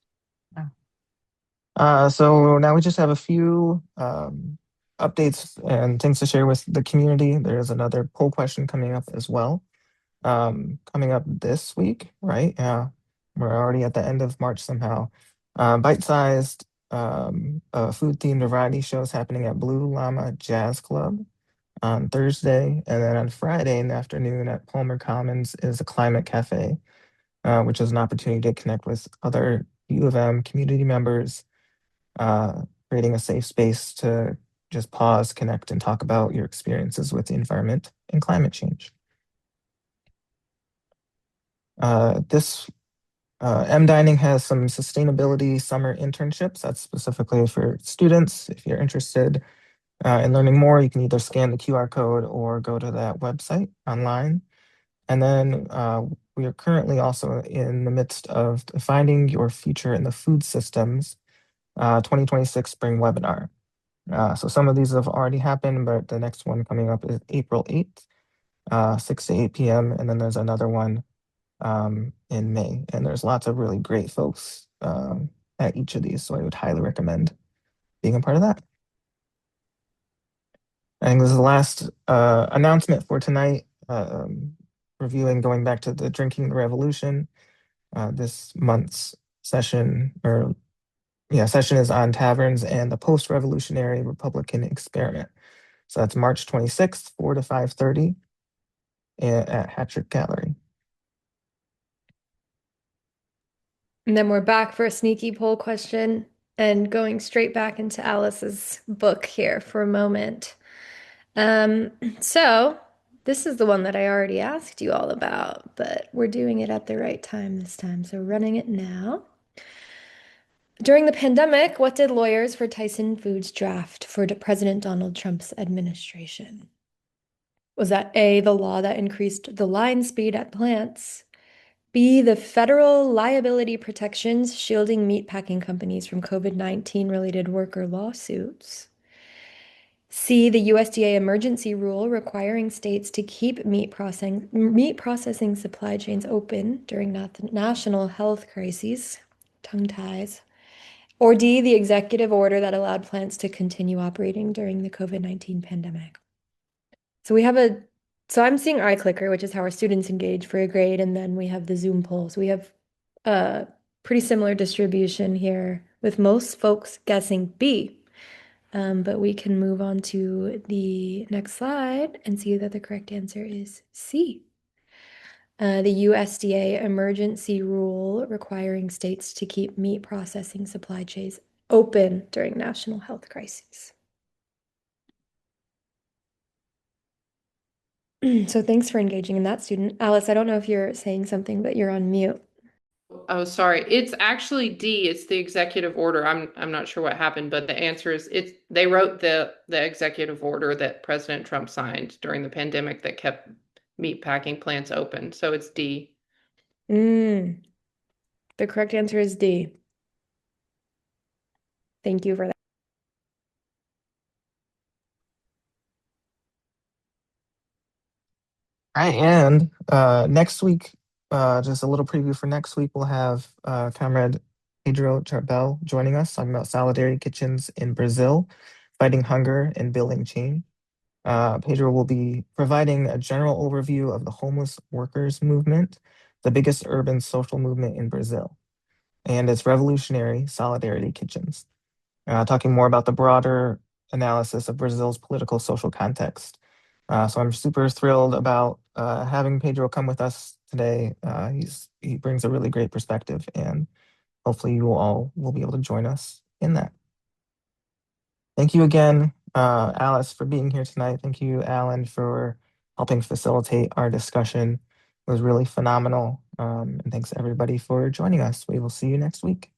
So now we just have a few updates and things to share with the community. There's another poll question coming up as well. Coming up this week, right? Yeah, we're already at the end of March somehow. Bite-sized food-themed variety shows happening at Blue Llama Jazz Club on Thursday, and then on Friday in the afternoon at Palmer Commons is a climate cafe, which is an opportunity to connect with other U of M community members, creating a safe space to just pause, connect, and talk about your experiences with the environment and climate change. This M Dining has some sustainability summer internships. That's specifically for students. If you're interested in learning more, you can either scan the QR code or go to that website online. And then we are currently also in the midst of Finding Your Future in the Food Systems 2026 Spring Webinar. So some of these have already happened, but the next one coming up is April 8th, 6 to 8 p.m. And then there's another one in May. And there's lots of really great folks at each of these. So I would highly recommend being a part of that. And this is the last announcement for tonight, going back to the Drinking the Revolution. This month's session, or session is on taverns and the post-revolutionary Republican experiment. So that's March 26th, 4 to 5:30 at Hattrick Gallery. And then we're back for a sneaky poll question and going straight back into Alice's book here for a moment. So this is the one that I already asked you all about, but we're doing it at the right time this time. So running it now. During the pandemic, what did lawyers for Tyson Foods draft for President Donald Trump's administration? Was that A, the law that increased the line speed at plants? B, the federal liability protections shielding meatpacking companies from COVID-19 related worker lawsuits? C, the USDA emergency rule requiring states to keep meat processing supply chains open during national health crises, tongue ties. Or D, the executive order that allowed plants to continue operating during the COVID-19 pandemic. So I'm seeing iClicker, which is how our students engage for a grade, and then we have the Zoom poll. So we have a pretty similar distribution here with most folks guessing B. But we can move on to the next slide and see that the correct answer is C. The USDA emergency rule requiring states to keep meat processing supply chains open during national health crises. So thanks for engaging in that, student. Alice, I don't know if you're saying something, but you're on mute. Oh, sorry. It's actually D. It's the executive order. I'm not sure what happened, but the answer is they wrote the executive order that President Trump signed during the pandemic that kept meatpacking plants open. So it's D. The correct answer is D. Thank you for that. All right, and next week, just a little preview for next week, we'll have Comrade Pedro Charbel joining us talking about solidarity kitchens in Brazil, fighting hunger and building change. Pedro will be providing a general overview of the homeless workers movement, the biggest urban social movement in Brazil, and its revolutionary solidarity kitchens, talking more about the broader analysis of Brazil's political social context. So I'm super thrilled about having Pedro come with us today. He brings a really great perspective, and hopefully you all will be able to join us in that. Thank you again, Alice, for being here tonight. Thank you, Alan, for helping facilitate our discussion. It was really phenomenal. And thanks everybody for joining us. We will see you next week.